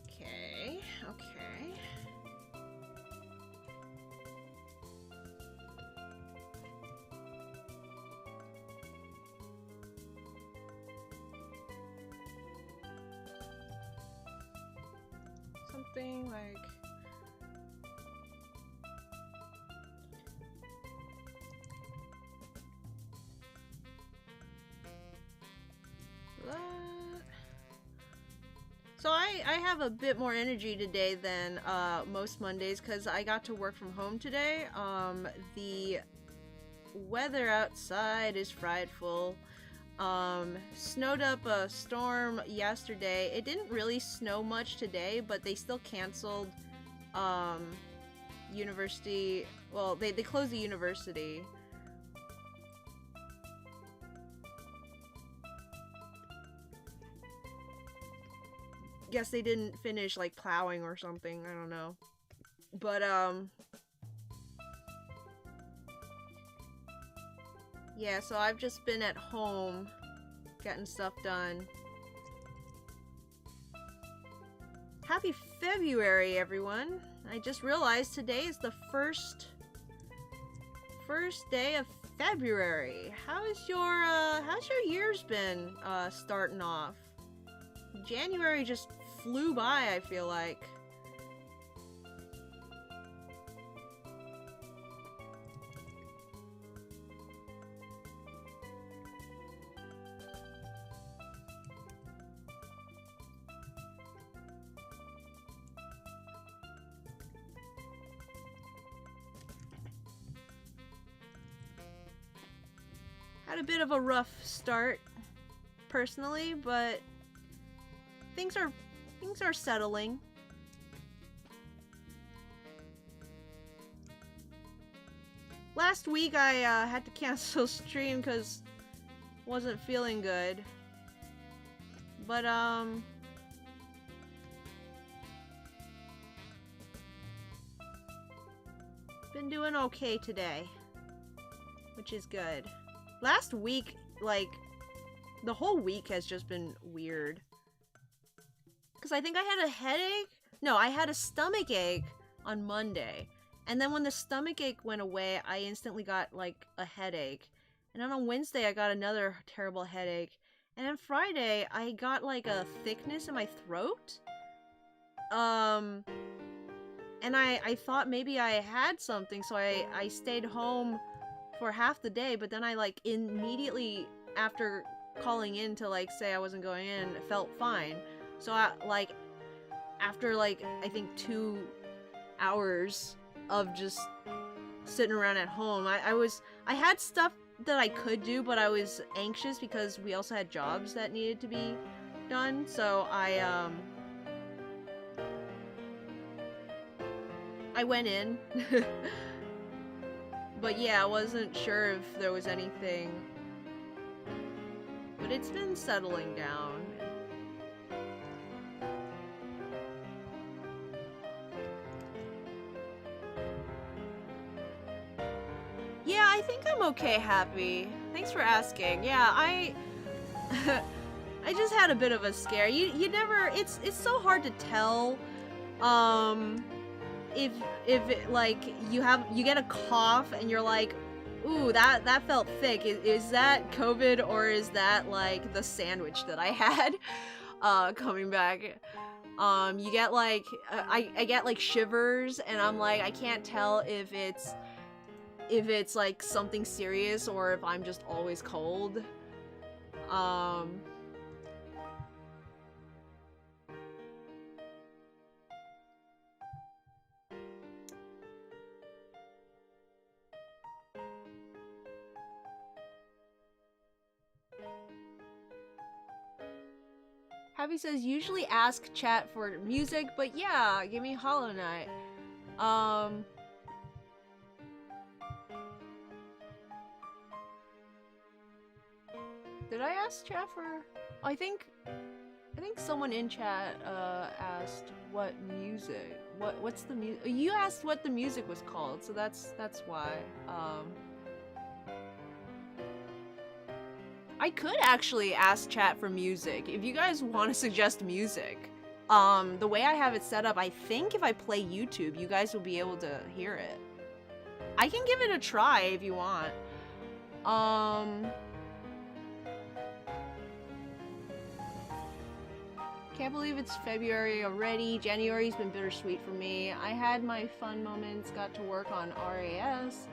Okay, okay. something? Like... So I have a bit more energy today than most Mondays because I got to work from home today. The weather outside is frightful. Snowed up a storm yesterday. It didn't really snow much today, but they still canceled university. Well, they closed the university. Guess they didn't finish like plowing or something. I don't know. But yeah, so I've just been at home getting stuff done. Happy February, everyone. I just realized today is the first day of February. How's your year's been starting off? January just flew by, I feel like. Had a bit of a rough start, personally, but things are settling. Last week I had to cancel stream because wasn't feeling good. But been doing okay today, which is good. Last week, like, the whole week has just been weird. Because I think I had a headache? No, I had a stomach ache on Monday. And then when the stomach ache went away, I instantly got, like, a headache. And then on Wednesday, I got another terrible headache. And then Friday, I got, like, a thickness in my throat. And I thought maybe I had something, so I stayed home for half the day. But then I, like, immediately after calling in to, like, say I wasn't going in, felt fine. So, like, after, like, I think 2 hours of just sitting around at home, I had stuff that I could do, but I was anxious because we also had jobs that needed to be done, so I went in. But yeah, I wasn't sure if there was anything. But it's been settling down. Yeah, I think I'm okay, Happy. Thanks for asking. Yeah, I just had a bit of a scare. You never, it's so hard to tell if it, like, you get a cough and you're like, ooh, that felt thick. Is that COVID or is that like the sandwich that I had coming back? You get like I get like shivers and I'm like, I can't tell if it's like something serious or if I'm just always cold. Happy says, usually ask chat for music, but yeah, give me Hollow Knight. Did I ask chat for... I think someone in chat asked what music. What's the music? You asked what the music was called, so that's why. I could actually ask chat for music if you guys want to suggest music. The way I have it set up, I think if I play YouTube, you guys will be able to hear it. I can give it a try if you want. Can't believe it's February already. January's been bittersweet for me. I had my fun moments, got to work on RAS,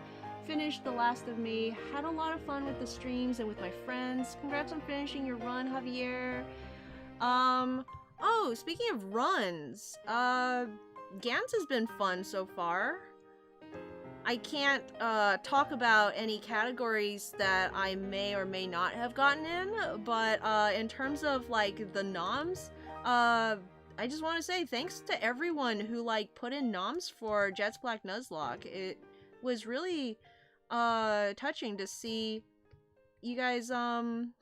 finished The Last of Me, had a lot of fun with the streams and with my friends. Congrats on finishing your run, Javier. Oh, speaking of runs, Gans has been fun so far. I can't talk about any categories that I may or may not have gotten in, but in terms of like the noms, I just want to say thanks to everyone who like put in noms for Jet's Black Nuzlocke. It was really touching to see you guys coming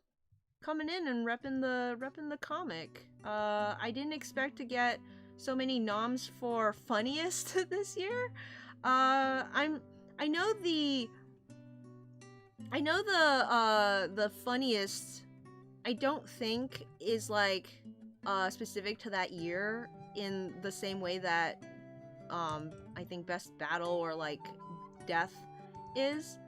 in and repping the comic. I didn't expect to get so many noms for funniest this year. I know the funniest I don't think is like specific to that year in the same way that I think best battle or like death is.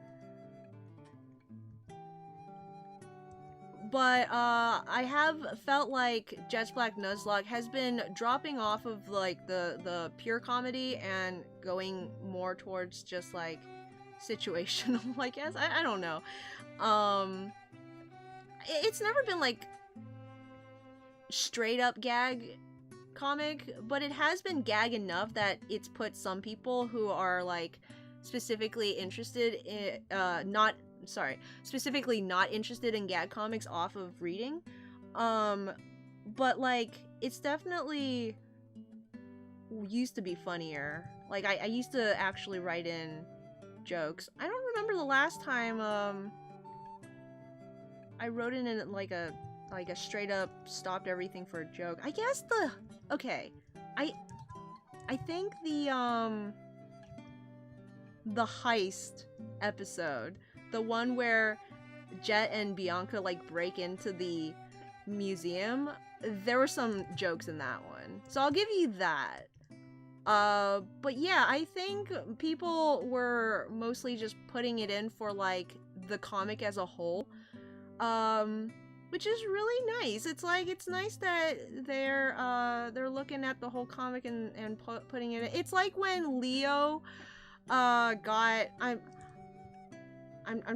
But I have felt like Jet's Black Nuzlocke has been dropping off of like the pure comedy and going more towards just like situational, I guess. I don't know. It's never been like straight up gag comic, but it has been gag enough that it's put some people who are like specifically interested in specifically not interested in gag comics off of reading. But like it's definitely used to be funnier. Like I used to actually write in jokes. I don't remember the last time I wrote in like a straight up stopped everything for a joke. I guess I think the heist episode, the one where Jet and Bianca like break into the museum, there were some jokes in that one. So I'll give you that. But yeah, I think people were mostly just putting it in for like the comic as a whole. Which is really nice. It's like it's nice that they're looking at the whole comic and putting it in. It's like when Leo got I'm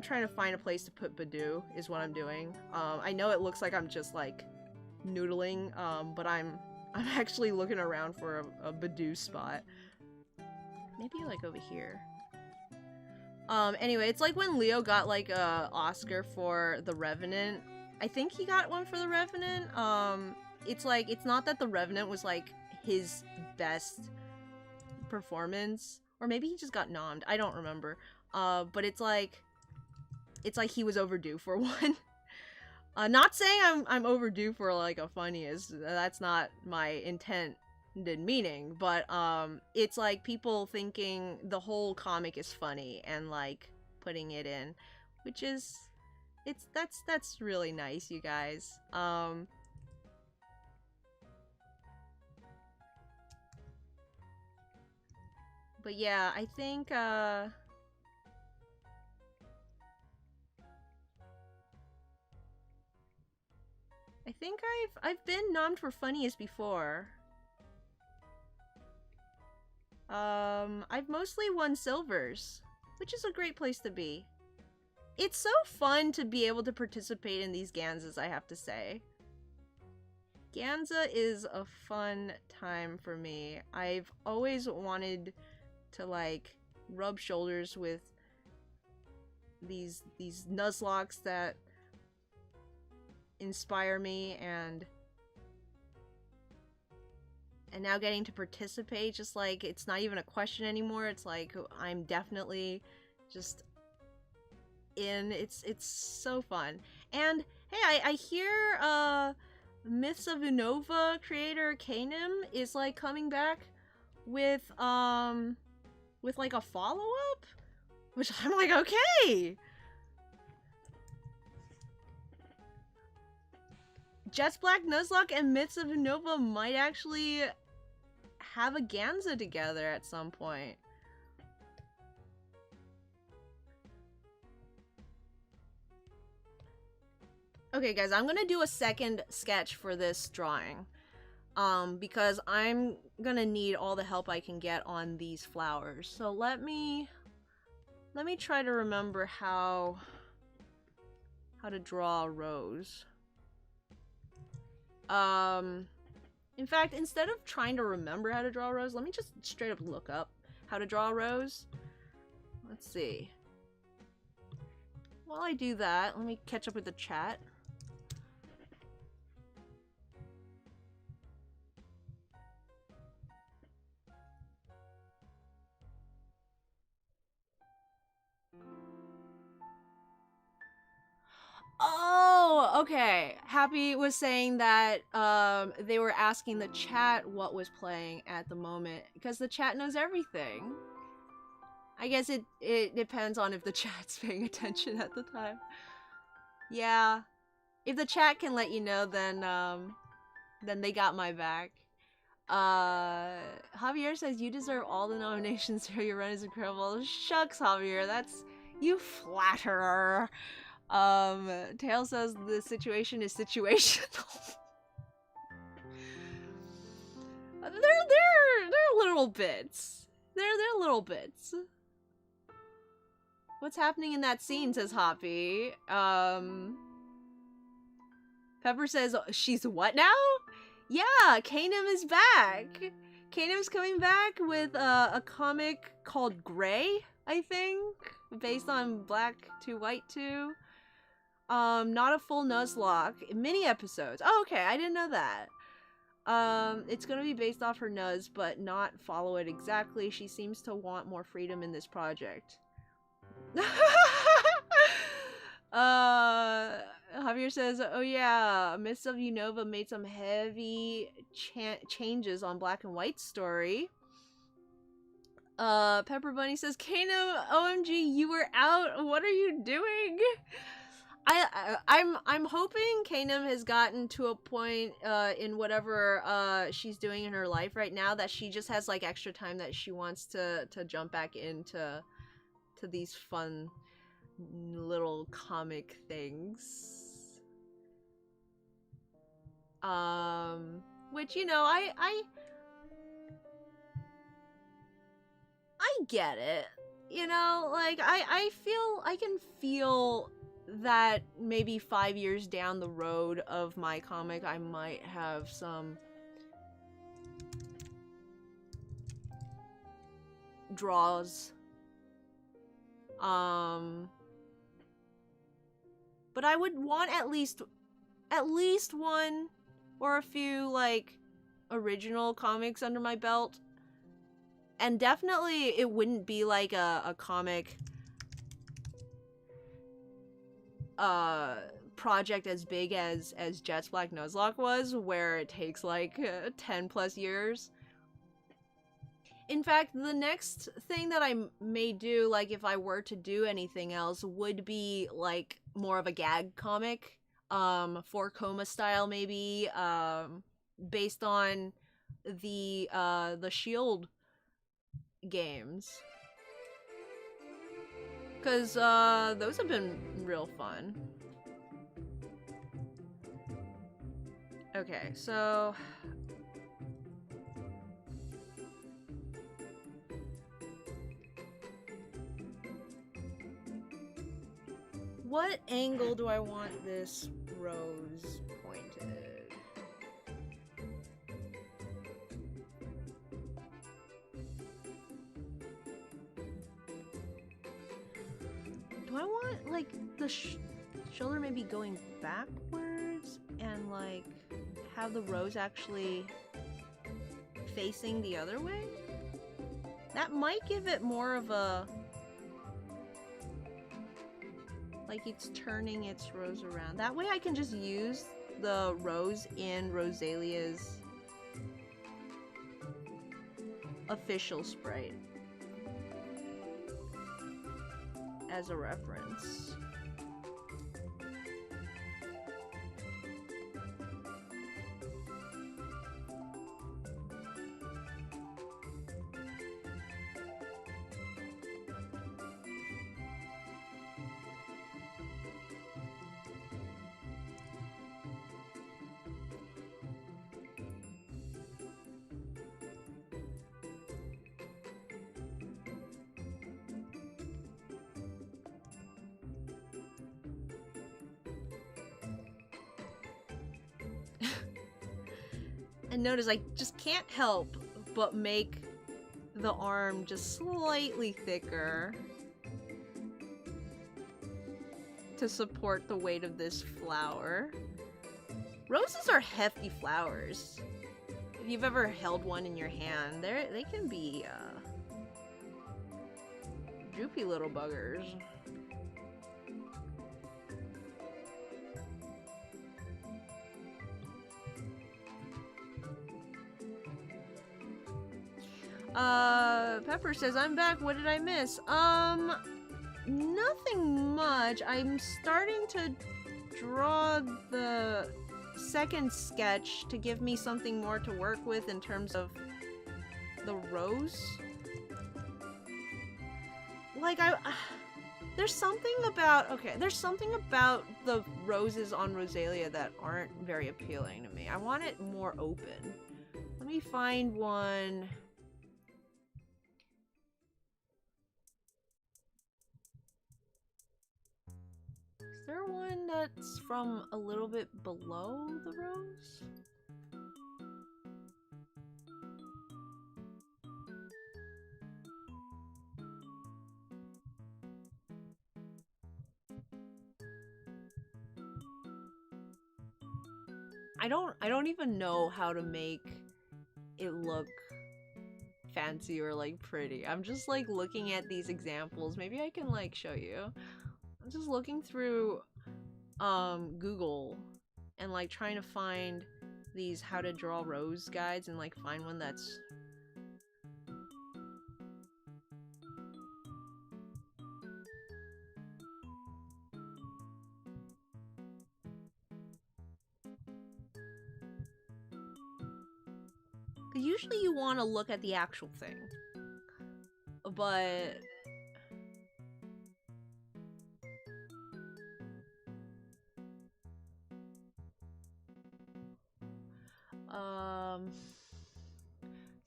trying to find a place to put Badoo is what I'm doing. I know it looks like I'm just like noodling, but I'm actually looking around for a Badoo spot. Maybe like over here. Anyway, it's like when Leo got like a Oscar for The Revenant. I think he got one for The Revenant. It's like it's not that The Revenant was like his best performance, or maybe he just got nommed. I don't remember. But it's like he was overdue for one. Not saying I'm overdue for like a funniest. That's not my intended meaning. But it's like people thinking the whole comic is funny and like putting it in, which is that's really nice, you guys. But yeah, I think I've been nommed for funniest before. I've mostly won silvers, which is a great place to be. It's so fun to be able to participate in these Ganzas, I have to say. Ganza is a fun time for me. I've always wanted to like rub shoulders with these Nuzlocks that inspire me, and now getting to participate, just like it's not even a question anymore. It's like I'm definitely just in. It's so fun. And hey, I hear Myths of Unova creator Kanem is like coming back with like a follow-up, which I'm like, okay. Jet's Black Nuzlocke and Myths of Unova might actually have a Ganza together at some point. Okay, guys, I'm gonna do a second sketch for this drawing. because I'm gonna need all the help I can get on these flowers. So let me try to remember how to draw a rose. In fact, instead of trying to remember how to draw a rose, let me just straight up look up how to draw a rose. Let's see. While I do that, let me catch up with the chat. Oh, okay. Happy was saying that they were asking the chat what was playing at the moment because the chat knows everything. I guess it depends on if the chat's paying attention at the time. Yeah. If the chat can let you know, then they got my back. Javier says you deserve all the nominations for your run is incredible. Shucks, Javier, that's you flatterer. Tail says the situation is situational. they're little bits. They're little bits. What's happening in that scene, says Hoppy. Pepper says she's what now? Yeah, Kanem is back. Kanem's coming back with a comic called Gray, I think, based on Black to White 2. Not a full Nuzlocke. Mini episodes. Oh, okay, I didn't know that. It's gonna be based off her Nuz, but not follow it exactly. She seems to want more freedom in this project. Javier says, oh yeah, Mists of Unova made some heavy changes on Black and White story. Pepper Bunny says, Kano, OMG, you were out. What are you doing? I'm hoping Kanem has gotten to a point in whatever she's doing in her life right now that she just has like extra time that she wants to jump back into these fun little comic things. Which, you know, I get it. You know, like I can feel that maybe 5 years down the road of my comic I might have some draws. But I would want at least one or a few like original comics under my belt. And definitely it wouldn't be like a comic project as big as Jet's Black Nuzlocke was, where it takes like 10 plus years. In fact, the next thing that I may do, like if I were to do anything else, would be like more of a gag comic, 4-Koma style maybe, based on the Shield games. Because those have been real fun. Okay, so what angle do I want this rose pointed? Do I want, like, the shoulder maybe going backwards and, like, have the rose actually facing the other way? That might give it more of a... like it's turning its rose around. That way I can just use the rose in Roselia's official sprite as a reference. And notice I just can't help but make the arm just slightly thicker to support the weight of this flower. Roses are hefty flowers. If you've ever held one in your hand, they can be droopy little buggers. Pepper says, I'm back, what did I miss? Nothing much. I'm starting to draw the second sketch to give me something more to work with in terms of the rose. Like, there's something about the roses on Roselia that aren't very appealing to me. I want it more open. Let me find one. Is there one that's from a little bit below the rose? I don't even know how to make it look fancy or like pretty. I'm just like looking at these examples. Maybe I can like show you. I'm just looking through Google and like trying to find these how to draw rose guides and like find one that's usually you want to look at the actual thing, but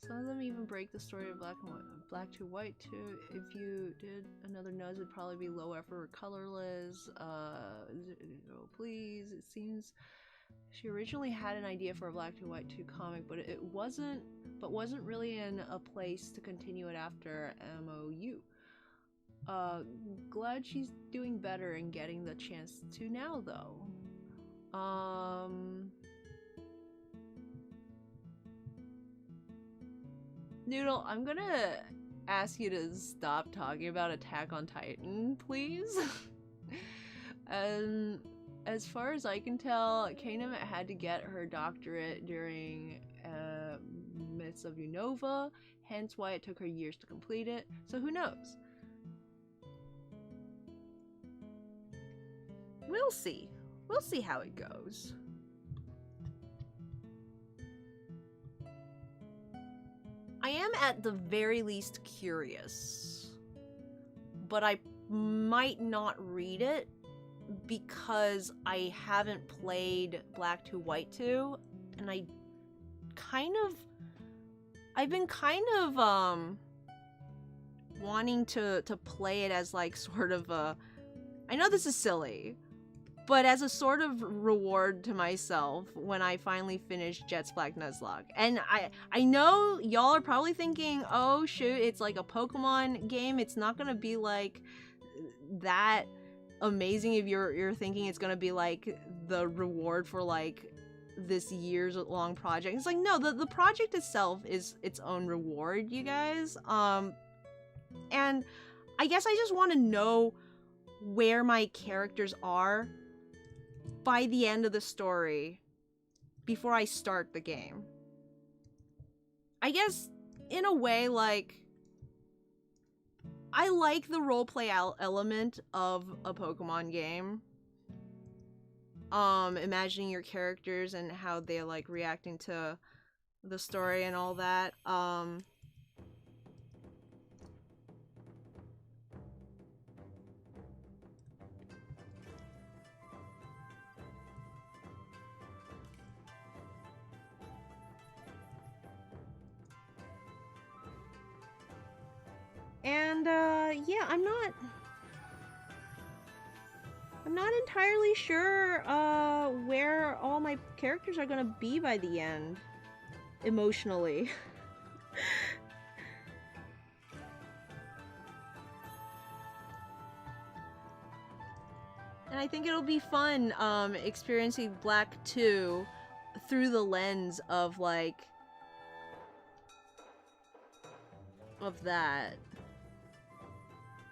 some of them even break the story of black to white too. If you did another nose, it'd probably be low effort or colorless. Oh, please. It seems she originally had an idea for a black to white 2 comic, but wasn't really in a place to continue it after MOU. Glad she's doing better and getting the chance to now though. Noodle, I'm gonna ask you to stop talking about Attack on Titan, please. As far as I can tell, Kanem had to get her doctorate during Myths of Unova, hence why it took her years to complete it, so who knows? We'll see. We'll see how it goes. I am at the very least curious, but I might not read it because I haven't played Black to White 2, and I've been kind of wanting to play it as like sort of a, I know this is silly, but as a sort of reward to myself when I finally finish Jet's Black Nuzlocke. And I know y'all are probably thinking, oh shoot, it's like a Pokemon game. It's not gonna be like that amazing if you're thinking it's gonna be like the reward for like this years long project. It's like, no, the project itself is its own reward, you guys. And I guess I just want to know where my characters are by the end of the story before I start the game. I guess in a way, like, I like the roleplay element of a Pokemon game. Imagining your characters and how they're like reacting to the story and all that. And yeah, I'm not entirely sure where all my characters are gonna be by the end. emotionally. And I think it'll be fun experiencing Black 2 through the lens of like of that.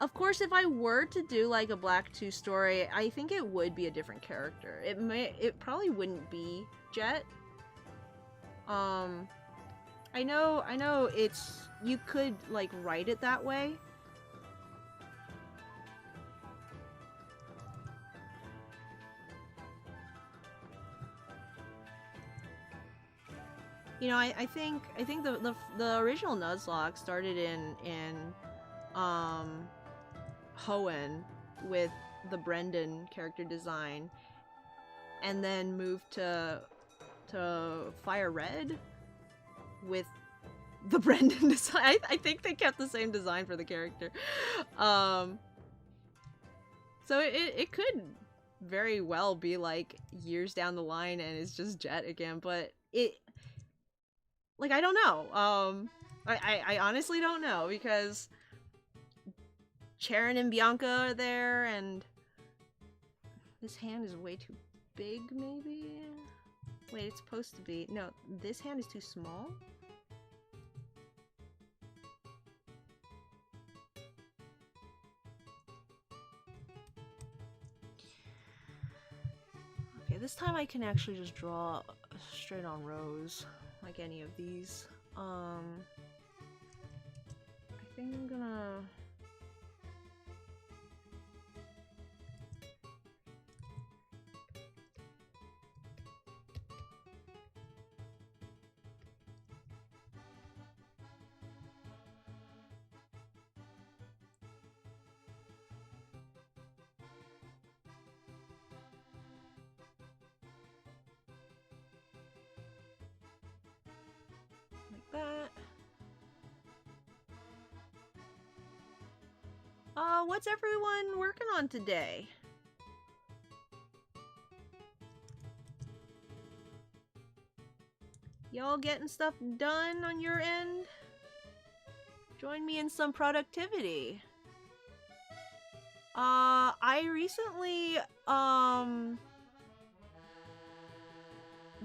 Of course, if I were to do like a Black 2 story, I think it would be a different character. It probably wouldn't be Jet. I know it's, you could like write it that way. You know, I think the original Nuzlocke started in Hoenn with the Brendan character design, and then moved to Fire Red with the Brendan design. I think they kept the same design for the character. So it could very well be like years down the line and it's just Jet again, but it, like, I don't know. I honestly don't know, because Charon and Bianca are there, and this hand is way too big, maybe? Wait, it's supposed to be. No, this hand is too small? Okay, this time I can actually just draw straight on Rose, like any of these. I think I'm gonna... like that. What's everyone working on today? Y'all getting stuff done on your end? Join me in some productivity. I recently,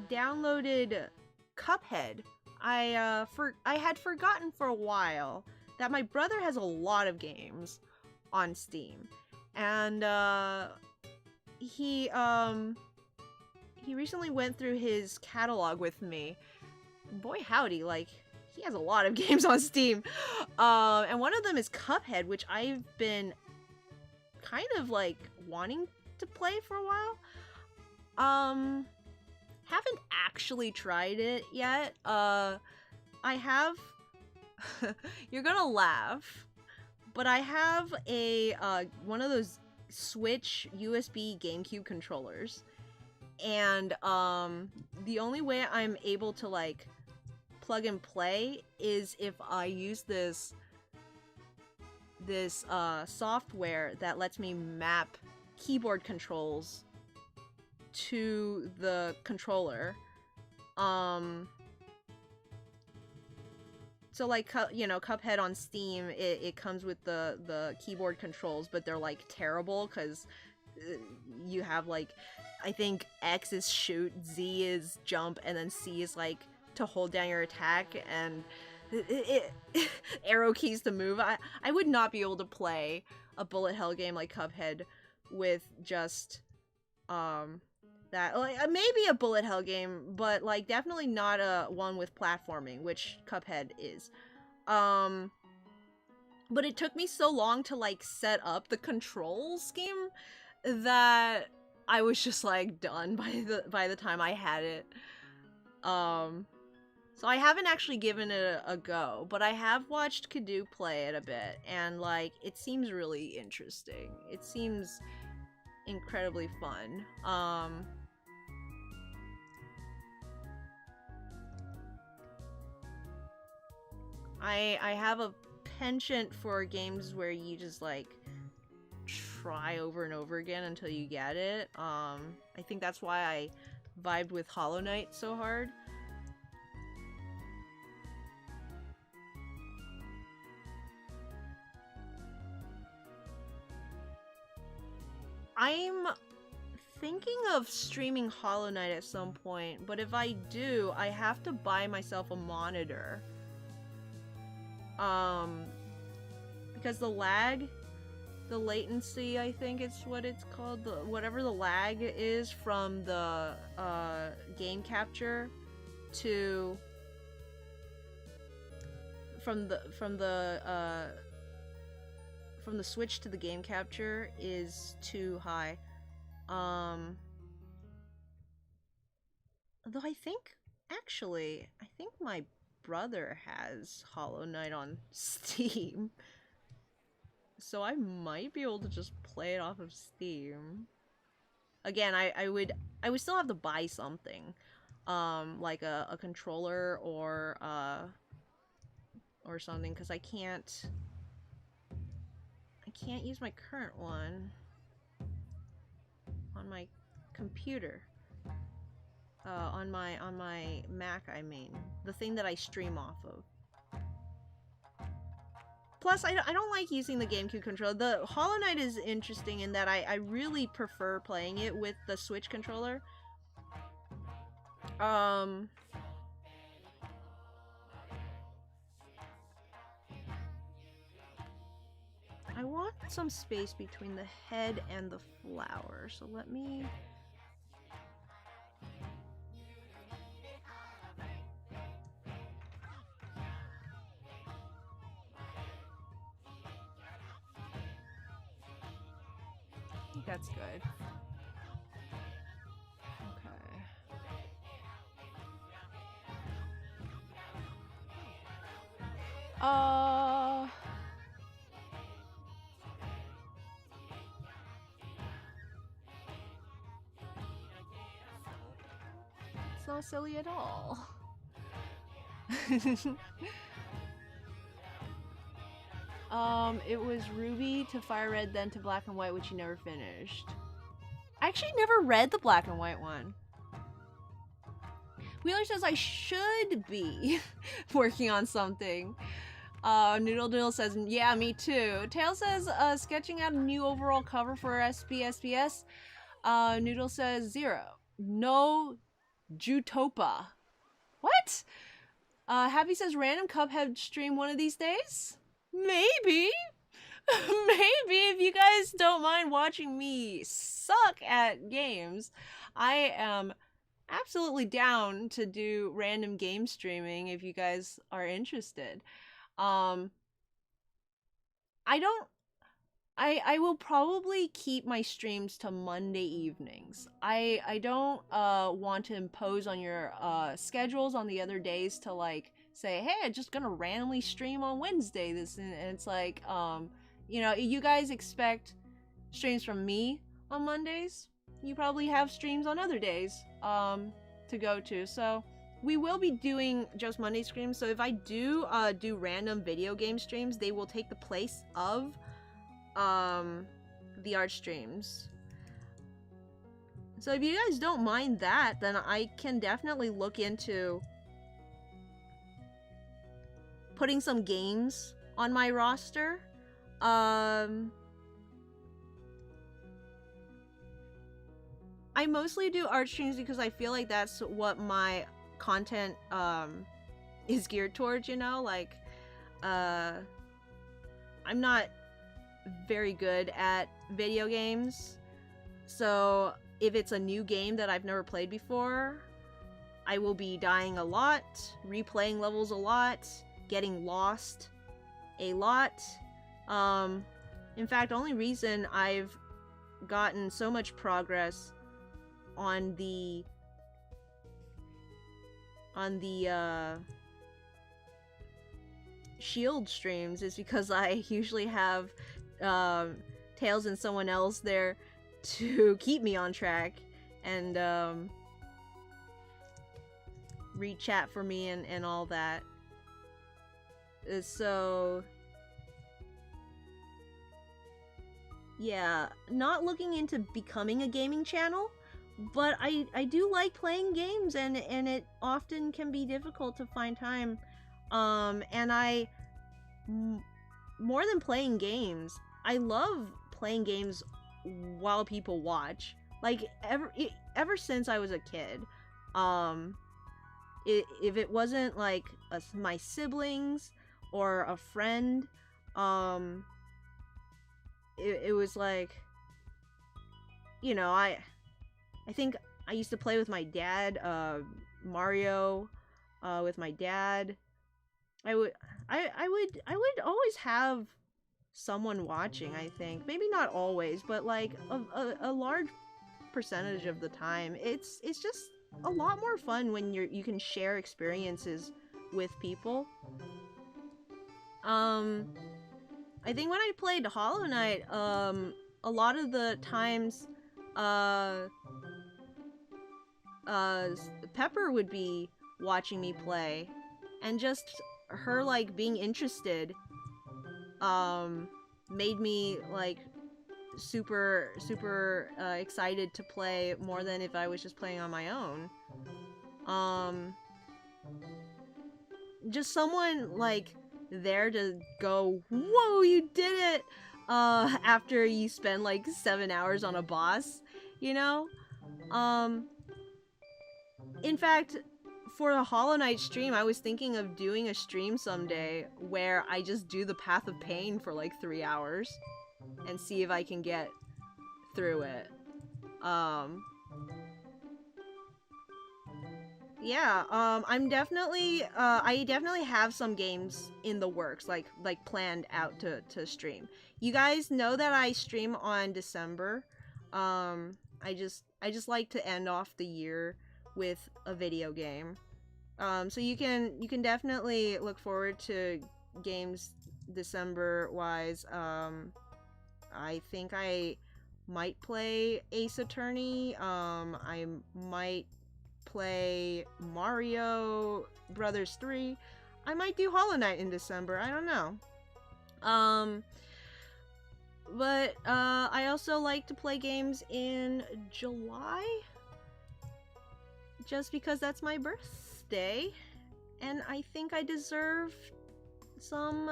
downloaded Cuphead. I had forgotten for a while that my brother has a lot of games on Steam, and he recently went through his catalog with me. Boy howdy, like, he has a lot of games on Steam. And one of them is Cuphead, which I've been kind of like wanting to play for a while. Haven't actually tried it yet. I have you're gonna laugh, but I have a one of those Switch USB GameCube controllers, and the only way I'm able to like plug and play is if I use this software that lets me map keyboard controls to the controller. So like, you know, Cuphead on Steam, it comes with the keyboard controls, but they're like terrible because you have like, I think X is shoot, Z is jump, and then C is like to hold down your attack, and arrow keys to move. I would not be able to play a bullet hell game like Cuphead with just that, like, maybe a bullet hell game, but like definitely not a one with platforming, which Cuphead is. But it took me so long to like set up the control scheme that I was just like done by the time I had it. So I haven't actually given it a go, but I have watched Kadu play it a bit, and like, it seems really interesting. It seems incredibly fun. I have a penchant for games where you just like try over and over again until you get it. I think that's why I vibed with Hollow Knight so hard. I'm thinking of streaming Hollow Knight at some point, but if I do, I have to buy myself a monitor. Because the lag, the latency, I think it's what it's called, whatever the lag is from the game capture to from the Switch to the game capture is too high. Although I think my brother has Hollow Knight on Steam. So I might be able to just play it off of Steam. Again, I would still have to buy something. Like a controller or something, because I can't use my current one on my computer. On my Mac, I mean. The thing that I stream off of. Plus, I don't like using the GameCube controller. The Hollow Knight is interesting in that I really prefer playing it with the Switch controller. I want some space between the head and the flower, so let me... I think that's good. Okay. It's not silly at all. It was Ruby to Fire Red, then to Black and White, which you never finished. I actually never read the Black and White one. Wheeler says I should be working on something. Noodle Doodle says, yeah, me too. Tail says, sketching out a new overall cover for SPS. Noodle says, 0. No Jutopa. What? Happy says, random Cuphead stream one of these days? Maybe. Maybe, if you guys don't mind watching me suck at games, I am absolutely down to do random game streaming if you guys are interested. I will probably keep my streams to Monday evenings. I don't want to impose on your schedules on the other days to like say, hey, I'm just gonna randomly stream on Wednesday this, and it's like, you know, you guys expect streams from me on Mondays. You probably have streams on other days to go to. So we will be doing just Monday streams. So if I do do random video game streams, they will take the place of the art streams. So if you guys don't mind that, then I can definitely look into putting some games on my roster. I mostly do art streams because I feel like that's what my content is geared towards, you know? Like, I'm not very good at video games, so if it's a new game that I've never played before, I will be dying a lot, replaying levels a lot, getting lost a lot. In fact, the only reason I've gotten so much progress on the Shield streams is because I usually have Tails and someone else there to keep me on track and read chat for me and all that. So yeah, not looking into becoming a gaming channel, but I do like playing games, and it often can be difficult to find time. And more than playing games, I love playing games while people watch. Like ever since I was a kid, if it wasn't like my siblings or a friend, it was like, you know, I think I used to play with my dad, Mario, with my dad. I would I would always have someone watching, I think. Maybe not always, but like a large percentage of the time. It's just a lot more fun when you can share experiences with people. I think when I played Hollow Knight, a lot of the times uh Pepper would be watching me play, and just her like being interested made me like super excited to play more than if I was just playing on my own. Um just someone like there to go, "Whoa, you did it!" After you spend like 7 hours on a boss, you know? Um in fact, for the Hollow Knight stream, I was thinking of doing a stream someday where I just do the Path of Pain for like 3 hours and see if I can get through it. Yeah, I'm definitely, I definitely have some games in the works, like planned out to stream. You guys know that I stream on December. I just like to end off the year with a video game. So you can definitely look forward to games December wise. I think I might play Ace Attorney. I might play Mario Brothers 3. I might do Hollow Knight in December. I don't know. But I also like to play games in July, just because that's my birthday, and I think I deserve some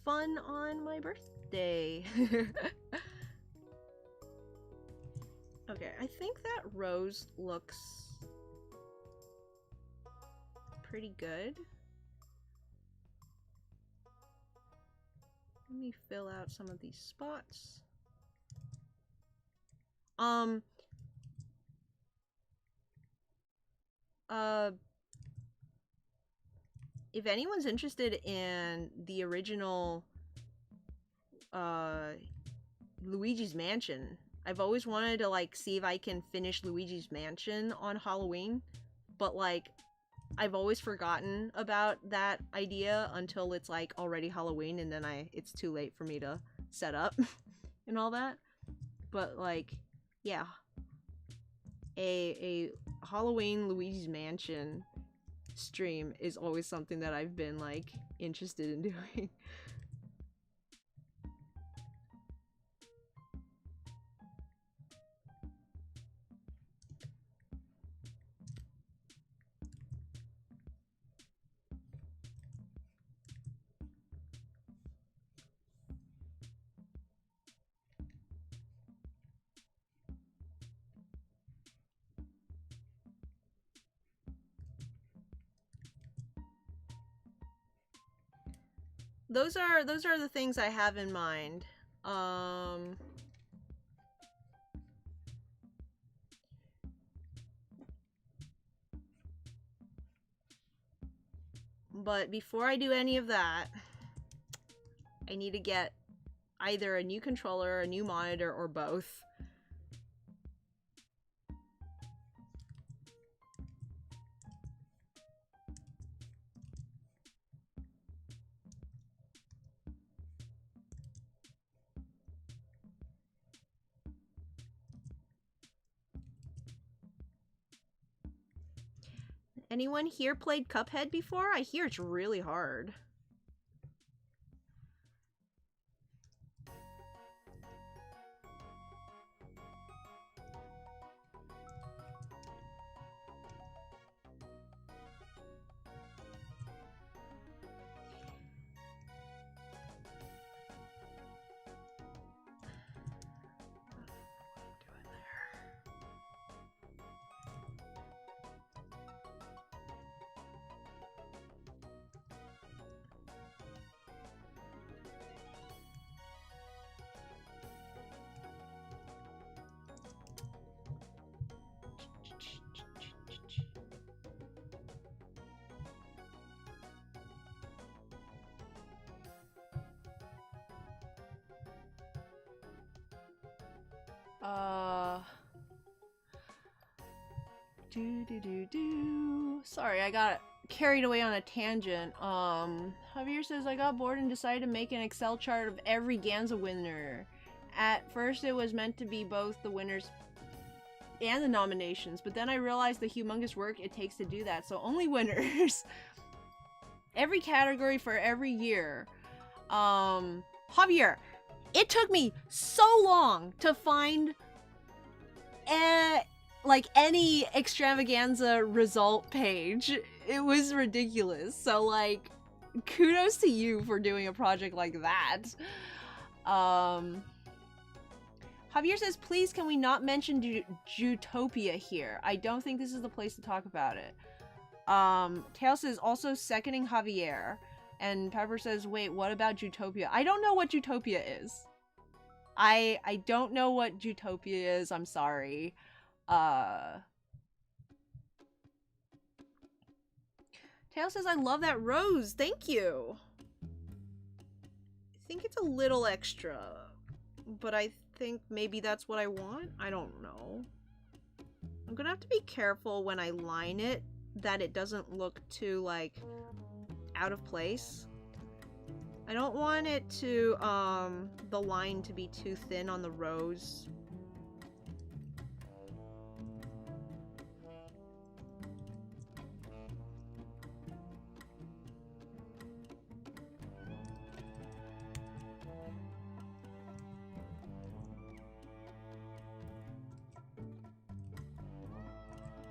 fun on my birthday. Okay, I think that rose looks pretty good. Let me fill out some of these spots. If anyone's interested in the original Luigi's Mansion, I've always wanted to like see if I can finish Luigi's Mansion on Halloween, but like I've always forgotten about that idea until it's like already Halloween, and then it's too late for me to set up and all that. But like, yeah, a Halloween Luigi's Mansion stream is always something that I've been like interested in doing. Those are the things I have in mind. But before I do any of that, I need to get either a new controller, a new monitor, or both. Anyone here played Cuphead before? I hear it's really hard. Uh... Sorry, I got carried away on a tangent. Javier says, I got bored and decided to make an Excel chart of every Ganza winner. At first, it was meant to be both the winners and the nominations, but then I realized the humongous work it takes to do that, so only winners. Every category for every year. Javier, it took me so long to find like any extravaganza result page. It was ridiculous. So like, kudos to you for doing a project like that. Javier says, please can we not mention Zootopia here? I don't think this is the place to talk about it. Tail says, also seconding Javier. And Pepper says, wait, what about Zootopia? I don't know what Zootopia is. I don't know what Zootopia is, I'm sorry. Tail says, I love that rose, thank you. I think it's a little extra, but I think maybe that's what I want? I don't know. I'm gonna have to be careful when I line it that it doesn't look too, like, out of place. I don't want it to, the line to be too thin on the rose.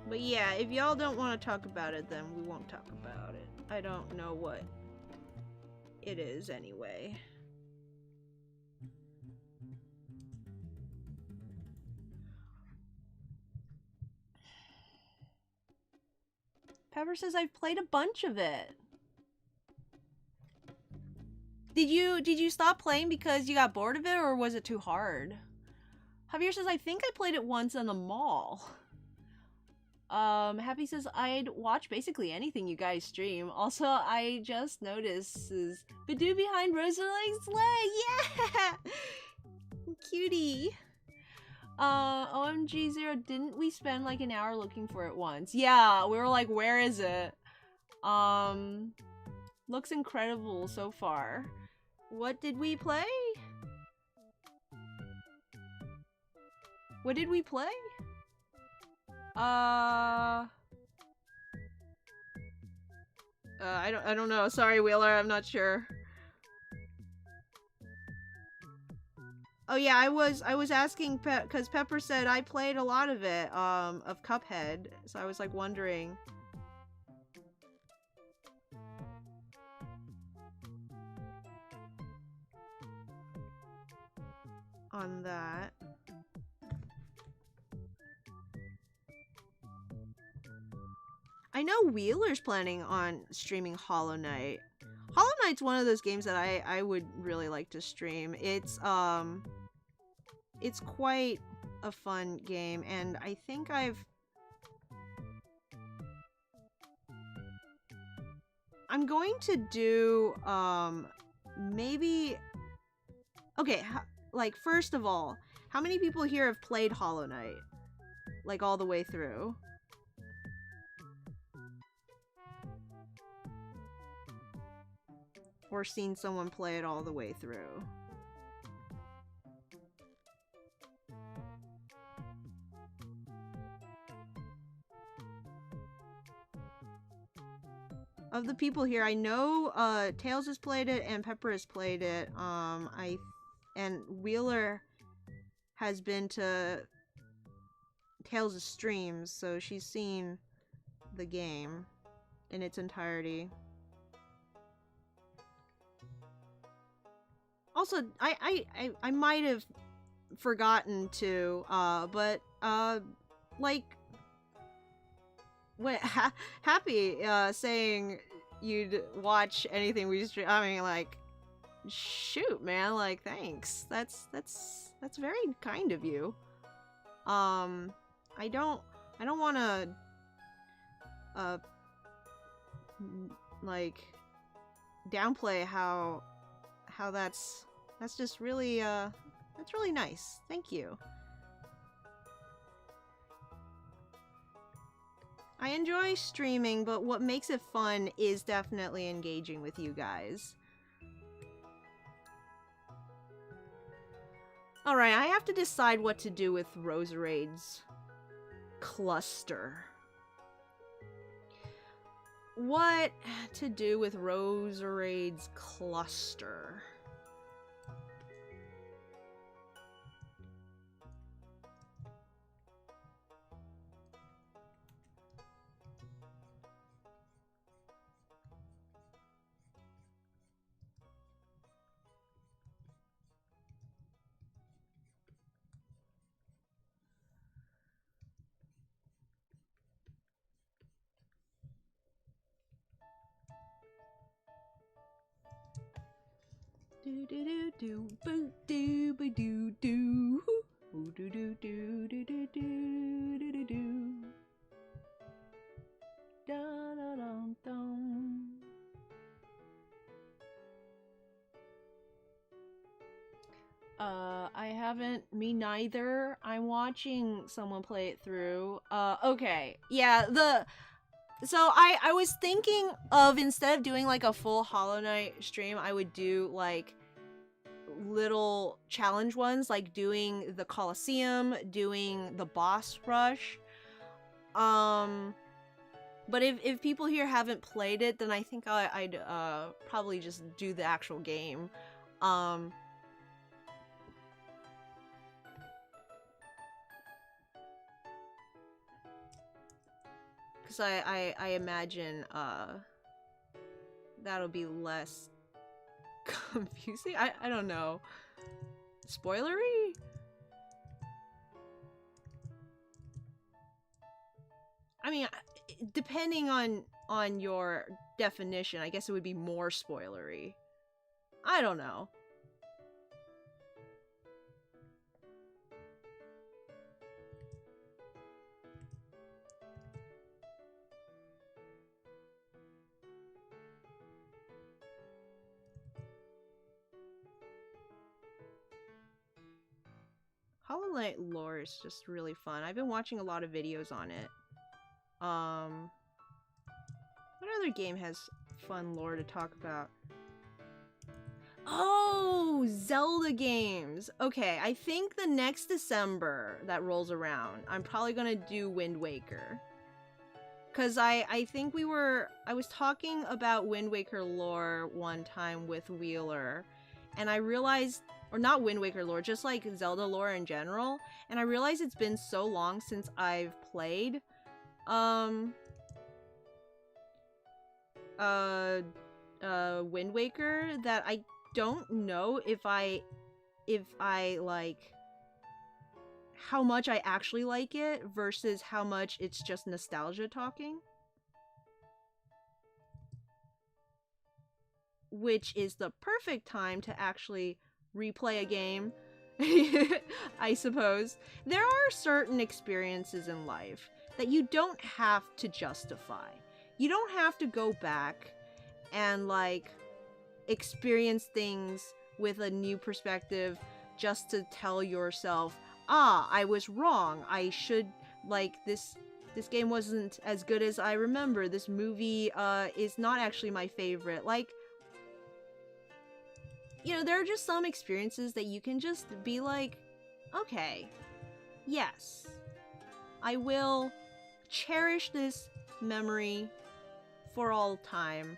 But yeah, if y'all don't want to talk about it, then we won't talk about it. I don't know what it is anyway. Pepper says I've played a bunch of it. Did you stop playing because you got bored of it, or was it too hard? Javier says I think I played it once in the mall. Happy says I'd watch basically anything you guys stream. Also, I just noticed is Badoo behind Roselia's leg. Yeah, cutie. OMG Zero, didn't we spend like an hour looking for it once? Yeah, we were like, where is it? Looks incredible so far. What did we play? What did we play? I don't know. Sorry, Wheeler, I'm not sure. Oh yeah, I was asking because Pepper said I played a lot of it, of Cuphead, so I was like wondering. On that. I know Wheeler's planning on streaming Hollow Knight. Hollow Knight's one of those games that I would really like to stream. It's quite a fun game, and I think I'm going to do, maybe... Okay, like, first of all, how many people here have played Hollow Knight? Like, all the way through? Or seen someone play it all the way through? Of the people here, I know Tails has played it and Pepper has played it. And Wheeler has been to Tails' streams, so she's seen the game in its entirety. Also, I might have forgotten to, but like, when Happy saying you'd watch anything we stream, I mean, like, shoot, man, like, thanks. That's very kind of you. I don't want to like downplay how that's just really that's really nice. Thank you. I enjoy streaming, but what makes it fun is definitely engaging with you guys. Alright, I have to decide what to do with Roserade's cluster. What to do with Roserade's cluster? Do do do do boo do ba do do do do do do do do do do do da da dum dum. I haven't. Me neither. I'm watching someone play it through. Okay. Yeah, so I was thinking of, instead of doing like a full Hollow Knight stream, I would do like little challenge ones, like doing the Colosseum, doing the boss rush. But if people here haven't played it, then I think I'd probably just do the actual game. Because I imagine that'll be less confusing. I don't know. Spoilery? I mean, depending on your definition, I guess it would be more spoilery. I don't know. Hollow Knight lore is just really fun. I've been watching a lot of videos on it. What other game has fun lore to talk about? Oh, Zelda games. Okay, I think the next December that rolls around, I'm probably gonna do Wind Waker. Cause I think I was talking about Wind Waker lore one time with Wheeler, and I realized, or not Wind Waker lore, just like Zelda lore in general, and I realized it's been so long since I've played Wind Waker that I don't know if I like how much I actually like it versus how much it's just nostalgia talking. Which is the perfect time to actually replay a game, I suppose. There are certain experiences in life that you don't have to justify. You don't have to go back and, like, experience things with a new perspective just to tell yourself, ah, I was wrong. I should, like, this game wasn't as good as I remember. This movie is not actually my favorite. Like, you know, there are just some experiences that you can just be like, okay, yes, I will cherish this memory for all time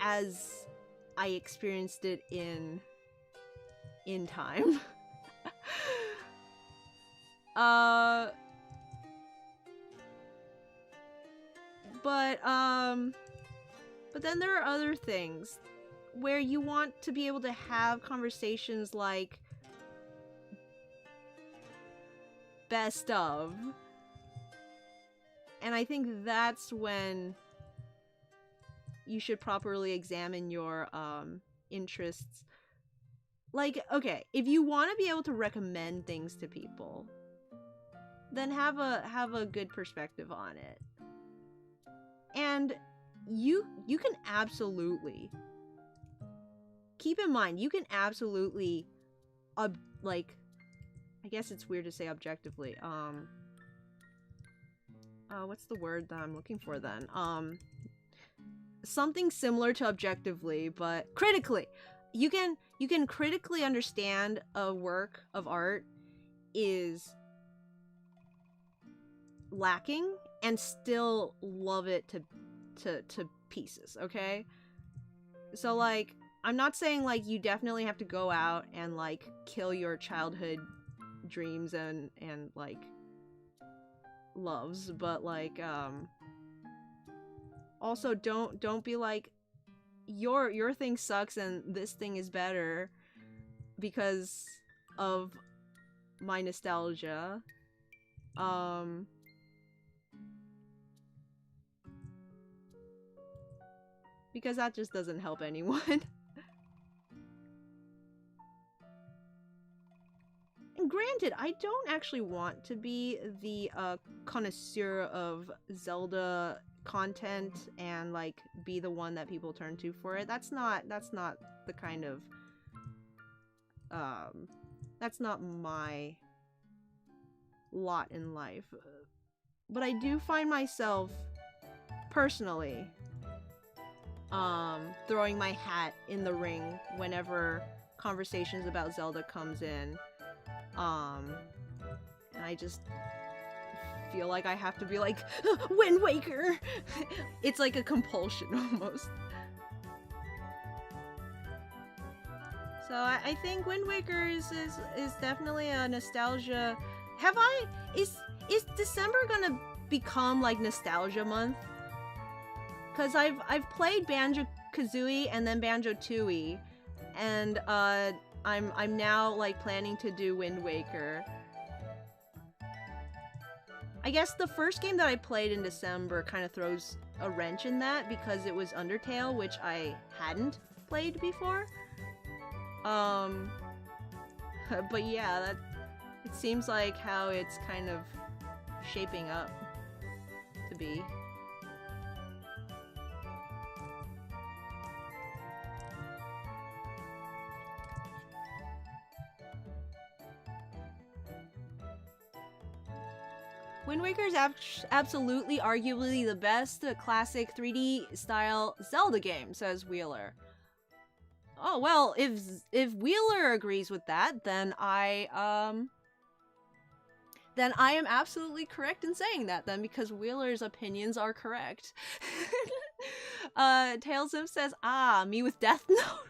as I experienced it in time. But then there are other things where you want to be able to have conversations like best of. And I think that's when you should properly examine your interests. Like, okay, if you want to be able to recommend things to people, then have a good perspective on it. And you can absolutely keep in mind, you can absolutely like, I guess it's weird to say objectively, what's the word that I'm looking for then? Something similar to objectively, but critically. You can critically understand a work of art is lacking and still love it to pieces, okay? So like, I'm not saying like you definitely have to go out and like kill your childhood dreams and like loves, but like also don't be like your thing sucks and this thing is better because of my nostalgia. Because that just doesn't help anyone. And granted, I don't actually want to be the connoisseur of Zelda content and like be the one that people turn to for it. That's not the kind of that's not my lot in life. But I do find myself personally throwing my hat in the ring whenever conversations about Zelda comes in. And I just feel like I have to be like, Wind Waker! It's like a compulsion almost. So I think Wind Waker is definitely a nostalgia. Is December gonna become like nostalgia month? Cause I've played Banjo-Kazooie and then Banjo-Tooie, and I'm now like planning to do Wind Waker. I guess the first game that I played in December kind of throws a wrench in that because it was Undertale, which I hadn't played before. But yeah, that it seems like how it's kind of shaping up to be. Wind Waker is absolutely, arguably the best classic 3D style Zelda game, says Wheeler. Oh well, if Wheeler agrees with that, then I am absolutely correct in saying that then, because Wheeler's opinions are correct. Tailsim says, me with Death Note.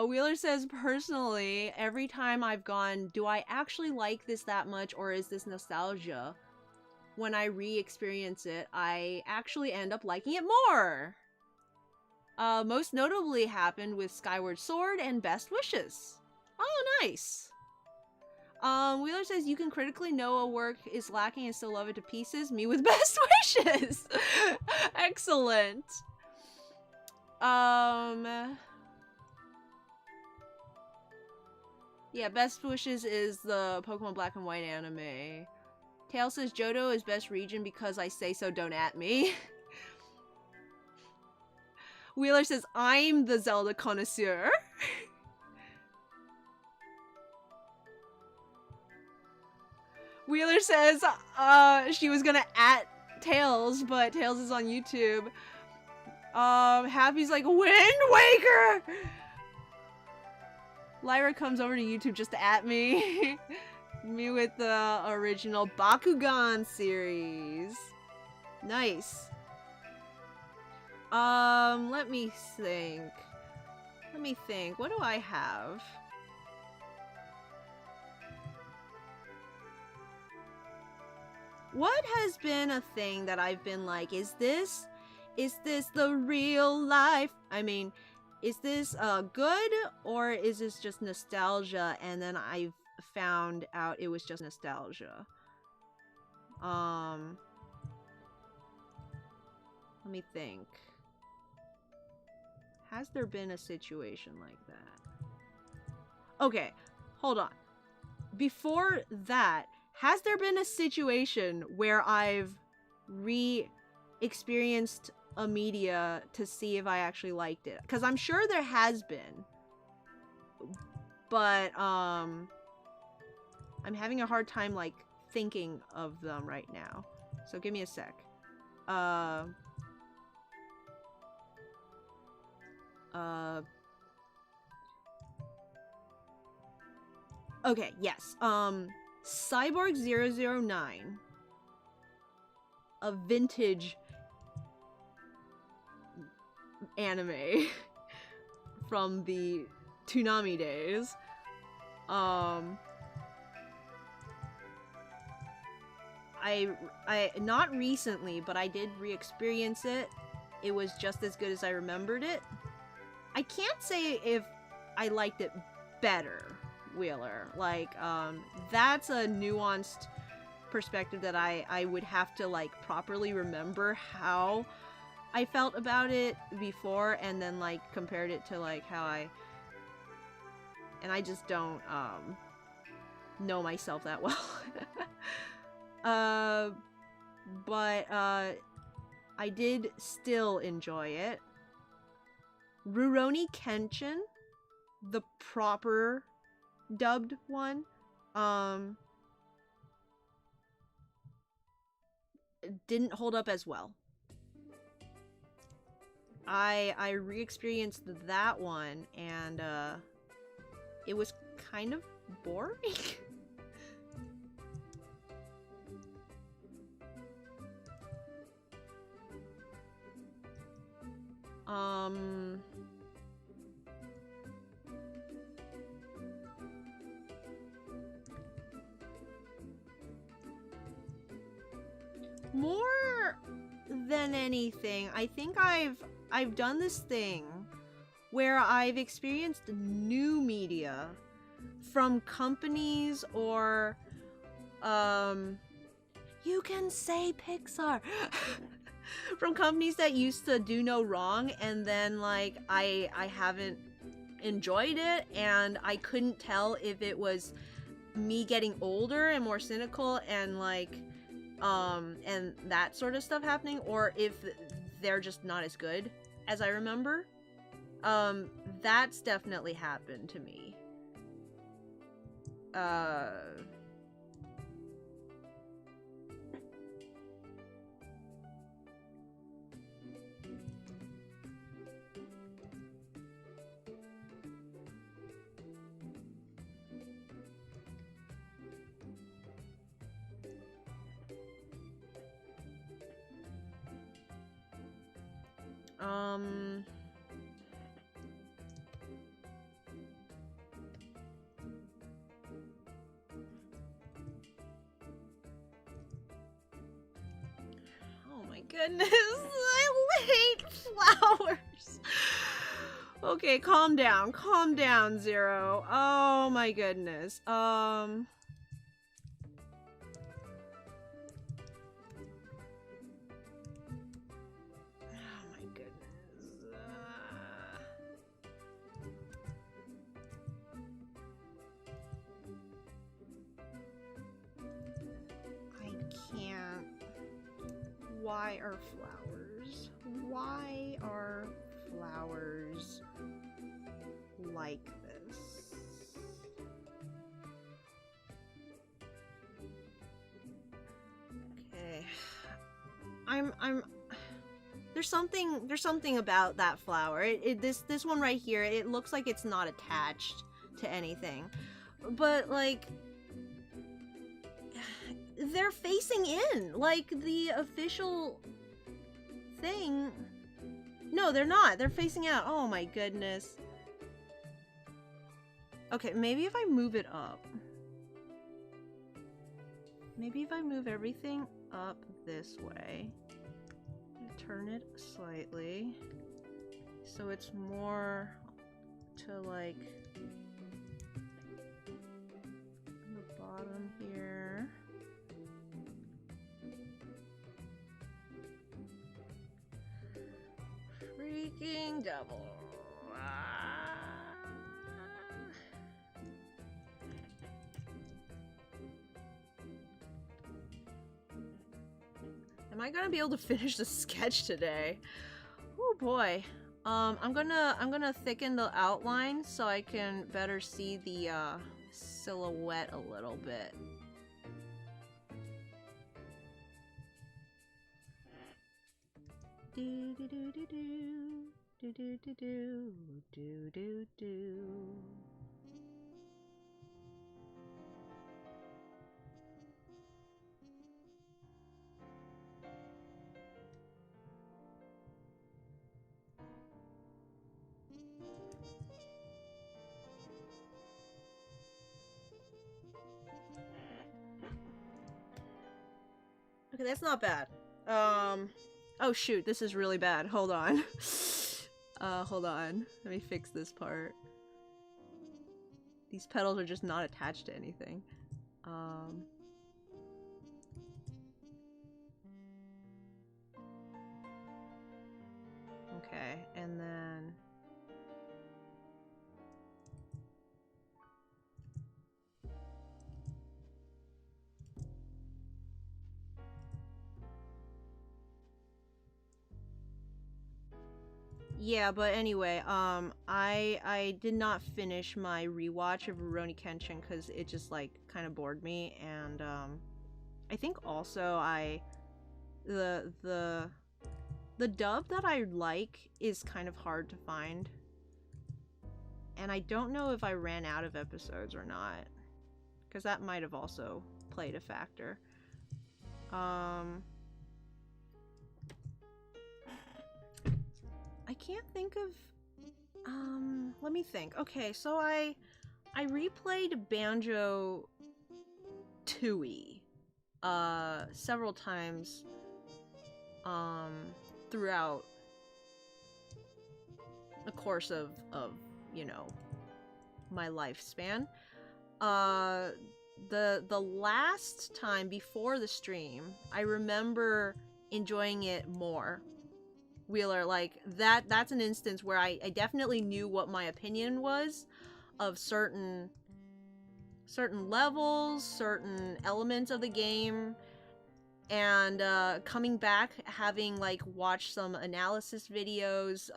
Wheeler says, personally, every time I've gone, do I actually like this that much, or is this nostalgia? When I re-experience it, I actually end up liking it more. Most notably happened with Skyward Sword and Best Wishes. Oh, nice. Wheeler says, you can critically know a work is lacking and still love it to pieces. Me with Best Wishes. Excellent. Yeah, Best Wishes is the Pokemon Black and White anime. Tail says Johto is best region because I say so, don't at me. Wheeler says I'm the Zelda connoisseur. Wheeler says she was gonna at Tails, but Tails is on YouTube. Happy's like, Wind Waker! Lyra comes over to YouTube just to at me. Me with the original Bakugan series. Nice. Let me think. What do I have? What has been a thing that I've been like, is this the real life? I mean, is this good, or is this just nostalgia and then I've found out it was just nostalgia? Let me think. Has there been a situation like that? Okay, hold on. Before that, has there been a situation where I've re-experienced a media to see if I actually liked it? Because I'm sure there has been. But, I'm having a hard time, like, thinking of them right now. So give me a sec. Okay, yes. Cyborg 009. A vintage anime from the Toonami days. I not recently, but I did re-experience it. It was just as good as I remembered it. I can't say if I liked it better, Wheeler. Like, that's a nuanced perspective that I would have to, like, properly remember how I felt about it before, and then, like, compared it to, like, how I just don't, know myself that well. But I did still enjoy it. Rurouni Kenshin, the proper dubbed one, didn't hold up as well. I re-experienced that one, and it was kind of boring. More than anything, I think I've done this thing where I've experienced new media from companies or you can say Pixar from companies that used to do no wrong, and then like I haven't enjoyed it, and I couldn't tell if it was me getting older and more cynical and like and that sort of stuff happening, or if they're just not as good as I remember. That's definitely happened to me. Oh my goodness, I hate flowers. Okay, calm down, Zero. Oh my goodness. Why are flowers? Why are flowers like this? Okay. There's something about that flower. This one right here, it looks like it's not attached to anything. But like they're facing in, like the official thing. No, they're not. They're facing out. Oh my goodness. Okay, maybe if I move it up. Maybe if I move everything up this way. Turn it slightly. So it's more to like the bottom here. Freaking double. Am I gonna be able to finish the sketch today? Oh boy. I'm gonna thicken the outline so I can better see the silhouette a little bit. Do do do do do do do do do do do. Okay, that's not bad. Oh shoot, this is really bad. Hold on. Hold on. Let me fix this part. These pedals are just not attached to anything. Okay, and then... Yeah, but anyway, I did not finish my rewatch of Rurouni Kenshin because it just like kind of bored me, and I think also the dub that I like is kind of hard to find, and I don't know if I ran out of episodes or not, because that might have also played a factor. I can't think of... let me think. Okay, so I replayed Banjo-Tooie several times throughout the course of you know, my lifespan. The last time before the stream, I remember enjoying it more. Wheeler, like that's an instance where I definitely knew what my opinion was of certain levels, certain elements of the game, and coming back, having like watched some analysis videos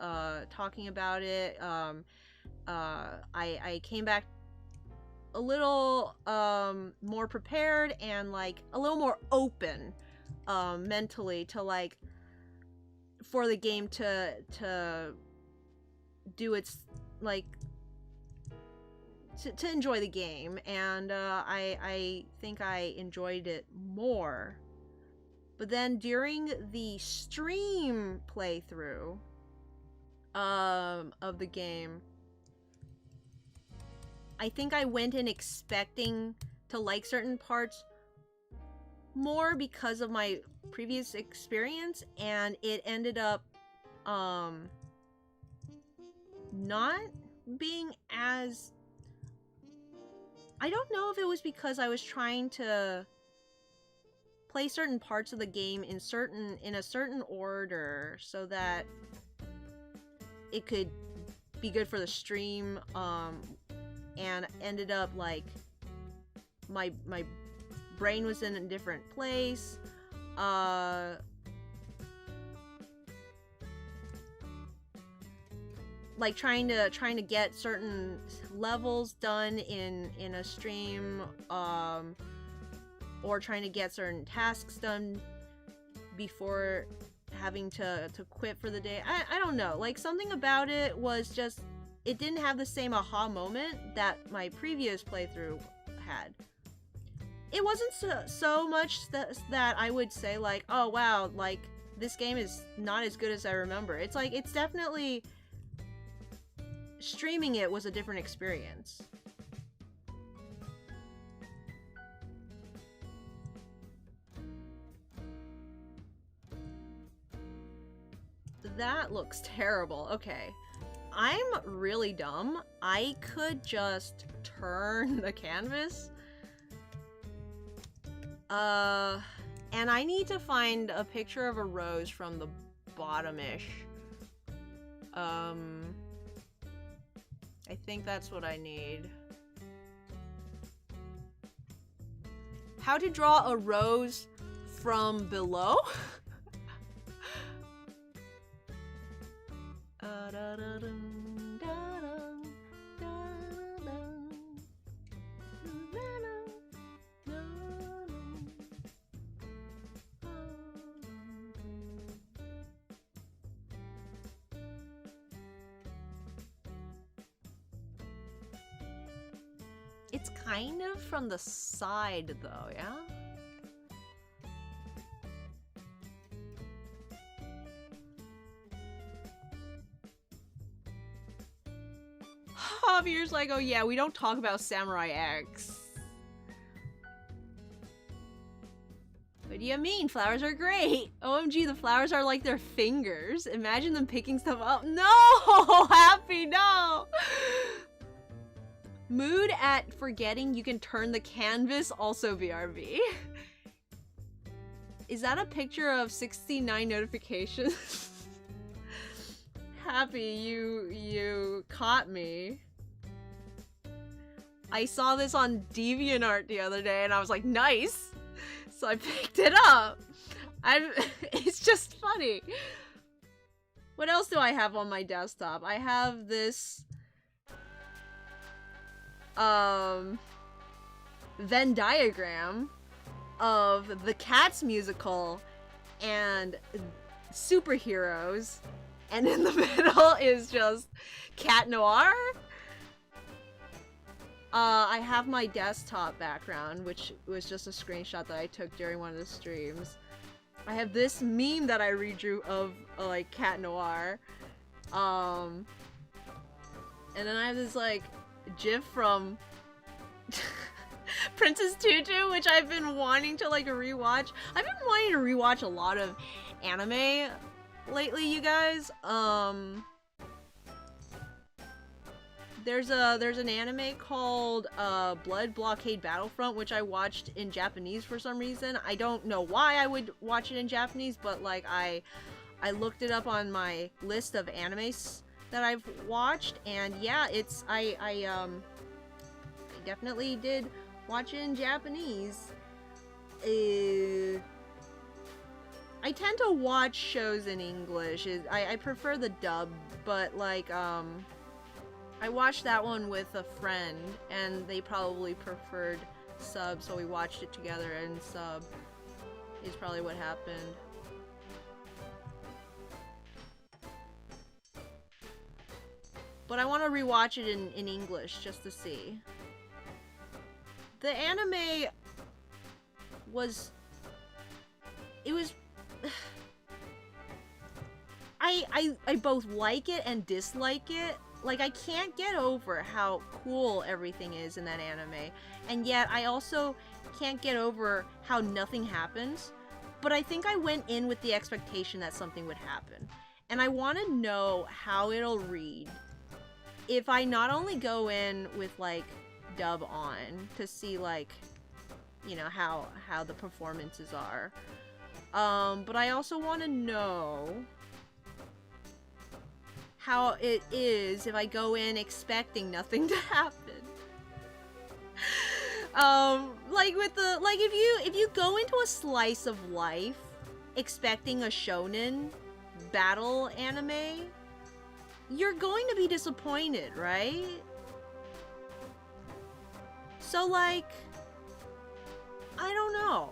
talking about it, I came back a little more prepared and like a little more open mentally to like for the game to do its like to enjoy the game, and I think I enjoyed it more. But then during the stream playthrough of the game, I think I went in expecting to like certain parts more because of my previous experience, and it ended up not being as... I don't know if it was because I was trying to play certain parts of the game in a certain order so that it could be good for the stream, and ended up like my brain was in a different place. Like trying to get certain levels done in a stream, or trying to get certain tasks done before having to quit for the day. I don't know, like something about it was just, it didn't have the same aha moment that my previous playthrough had. It wasn't so much that I would say like, oh wow, like this game is not as good as I remember. It's like, it's definitely, streaming it was a different experience. That looks terrible. Okay. I'm really dumb. I could just turn the canvas. And I need to find a picture of a rose from the bottom-ish. I think that's what I need. How to draw a rose from below? It's kind of from the side though, yeah? Javier's like, oh yeah, we don't talk about Samurai X. What do you mean? Flowers are great. OMG, the flowers are like their fingers. Imagine them picking stuff up. No! Happy, no! Mood at forgetting you can turn the canvas, also BRB. Is that a picture of 69 notifications? Happy, you caught me. I saw this on DeviantArt the other day and I was like, nice! So I picked it up. It's just funny. What else do I have on my desktop? I have this Venn diagram of the Cats musical and superheroes, and in the middle is just Cat Noir. I have my desktop background, which was just a screenshot that I took during one of the streams. I have this meme that I redrew of like Cat Noir. And then I have this like GIF from Princess Tutu, which I've been wanting to like rewatch. I've been wanting to rewatch a lot of anime lately, you guys. There's an anime called Blood Blockade Battlefront, which I watched in Japanese for some reason. I don't know why I would watch it in Japanese, but like I looked it up on my list of animes that I've watched, and yeah, it's I definitely did watch it in Japanese. I tend to watch shows in English. I prefer the dub, but like I watched that one with a friend, and they probably preferred sub, so we watched it together, and sub is probably what happened. But I want to rewatch it in English, just to see. The anime was... It was... I both like it and dislike it. Like, I can't get over how cool everything is in that anime, and yet I also can't get over how nothing happens, but I think I went in with the expectation that something would happen, and I want to know how it'll read if I not only go in with, like, dub on to see, like, you know, how the performances are, but I also want to know how it is if I go in expecting nothing to happen. Like with the, like if you go into a slice of life expecting a shonen battle anime, you're going to be disappointed, right? So like, I don't know.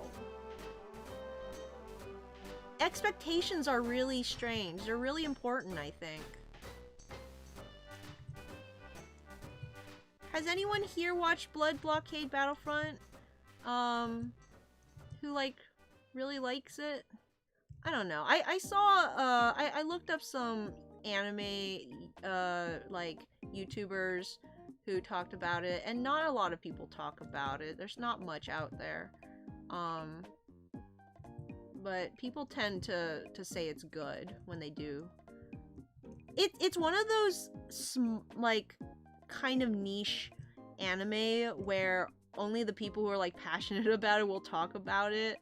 Expectations are really strange. They're really important, I think. Has anyone here watched Blood Blockade Battlefront? Who, like, really likes it? I don't know. I saw, I looked up some anime, like, YouTubers who talked about it, and not a lot of people talk about it. There's not much out there. But people tend to say it's good when they do. It's one of those, like, kind of niche anime where only the people who are like passionate about it will talk about it,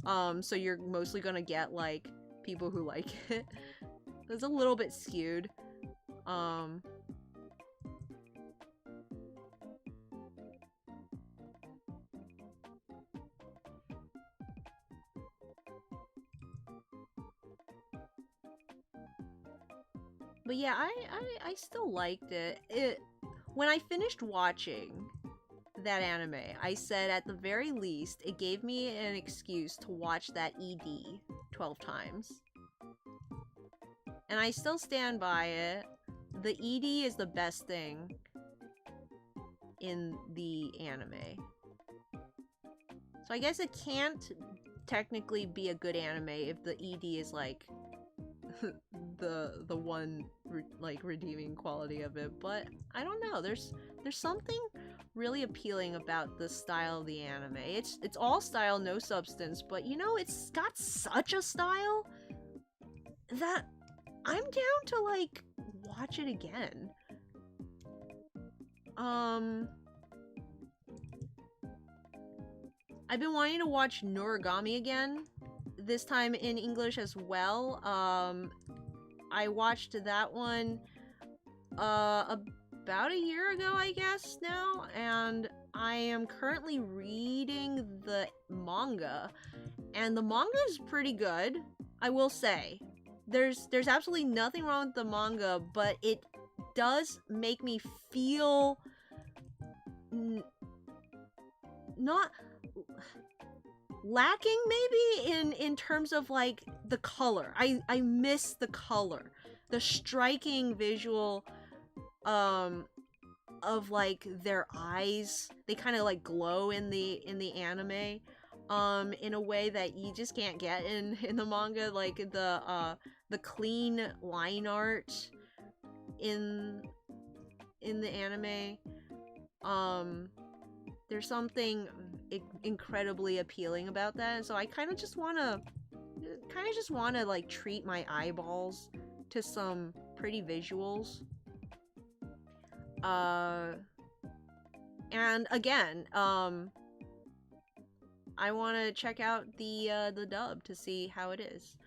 so you're mostly gonna get like people who like it. It's a little bit skewed. But yeah, I still liked it. When I finished watching that anime, I said at the very least, it gave me an excuse to watch that ED 12 times. And I still stand by it. The ED is the best thing in the anime. So I guess it can't technically be a good anime if the ED is like the one like redeeming quality of it, but I don't know. There's something really appealing about the style of the anime. It's all style, no substance, but you know, it's got such a style that I'm down to like watch it again. I've been wanting to watch Noragami again, this time in English as well. I watched that one about a year ago, I guess now, and I am currently reading the manga, and the manga is pretty good, I will say. There's absolutely nothing wrong with the manga, but it does make me feel not lacking maybe in terms of like the color. I miss the color, the striking visual of like their eyes. They kind of like glow in the anime in a way that you just can't get in the manga. Like the clean line art in the anime, there's something incredibly appealing about that, and so I kind of just want to like treat my eyeballs to some pretty visuals. And again, I want to check out the dub to see how it is.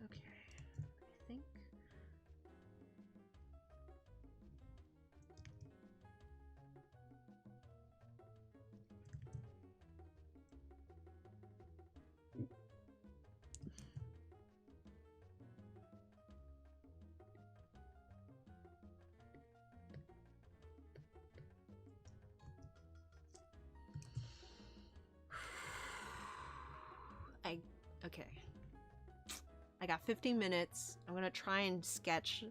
Okay, I think. Okay. I got 15 minutes. I'm gonna try and sketch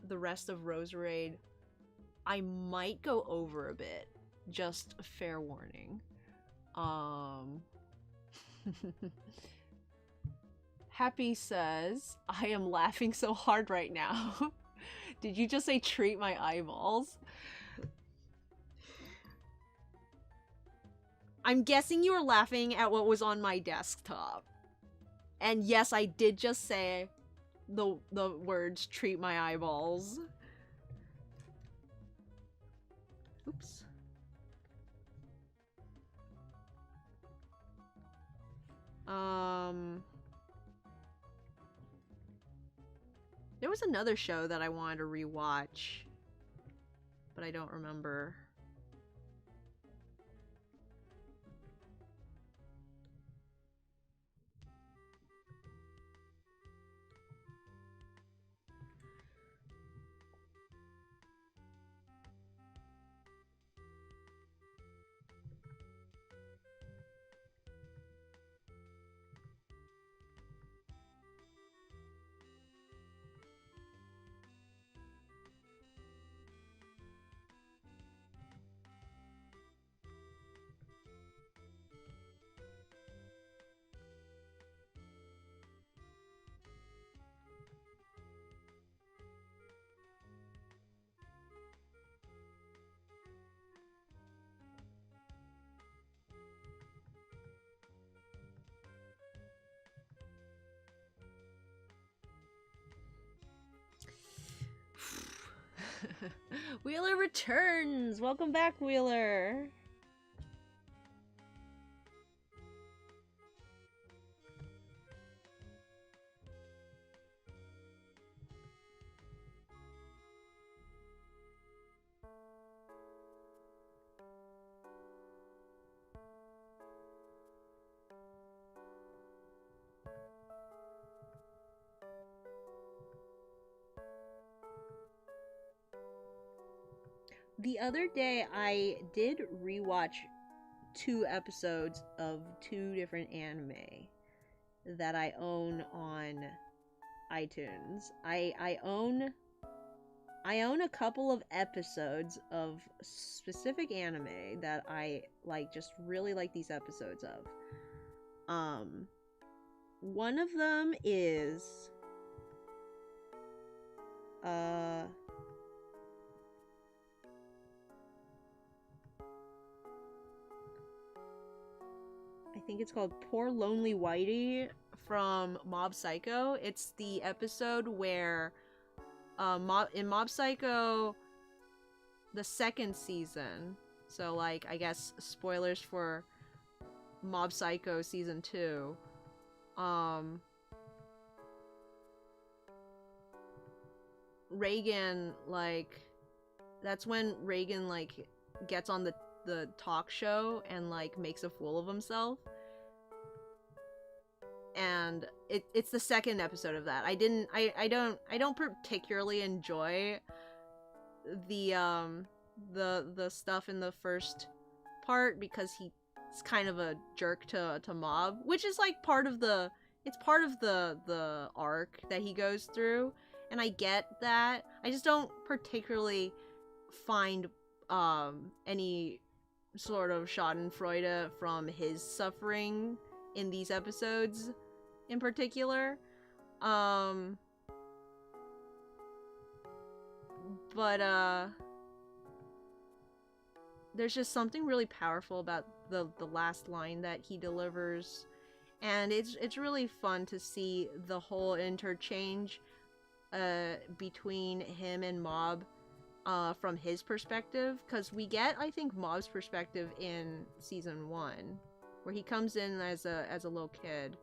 the rest of Roselia. I might go over a bit. Just a fair warning. Happy says, I am laughing so hard right now. Did you just say treat my eyeballs? I'm guessing you were laughing at what was on my desktop. And yes, I did just say the words treat my eyeballs. Oops. There was another show that I wanted to rewatch, but I don't remember. Wheeler returns! Welcome back, Wheeler! The other day, I did rewatch 2 episodes of 2 different anime that I own on iTunes. I own a couple of episodes of specific anime that I like, just really like these episodes of. One of them is I think it's called Poor Lonely Whitey from Mob Psycho. It's the episode where in Mob Psycho, the second season, so like I guess spoilers for Mob Psycho season 2. Reagan, like, that's when Reagan like gets on the talk show and like makes a fool of himself. And it's the second episode of that. I don't particularly enjoy the stuff in the first part because he's kind of a jerk to Mob, which is like part of the arc that he goes through, and I get that. I just don't particularly find any sort of schadenfreude from his suffering in these episodes in particular. But there's just something really powerful about the last line that he delivers, and it's really fun to see the whole interchange between him and Mob from his perspective, because we get, I think, Mob's perspective in season 1, where he comes in as a little kid,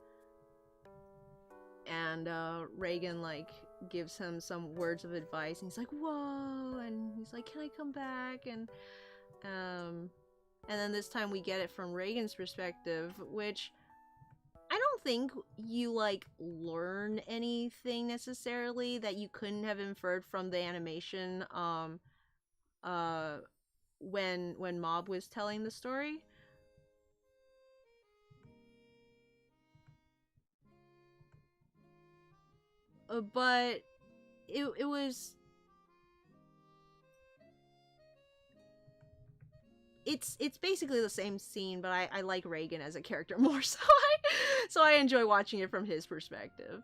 and Reagan like gives him some words of advice, and he's like, whoa, and he's like, can I come back? And then this time we get it from Reagan's perspective, which I don't think you like learn anything necessarily that you couldn't have inferred from the animation when Mob was telling the story. But it was, it's basically the same scene, but I like Reagan as a character more, so I enjoy watching it from his perspective.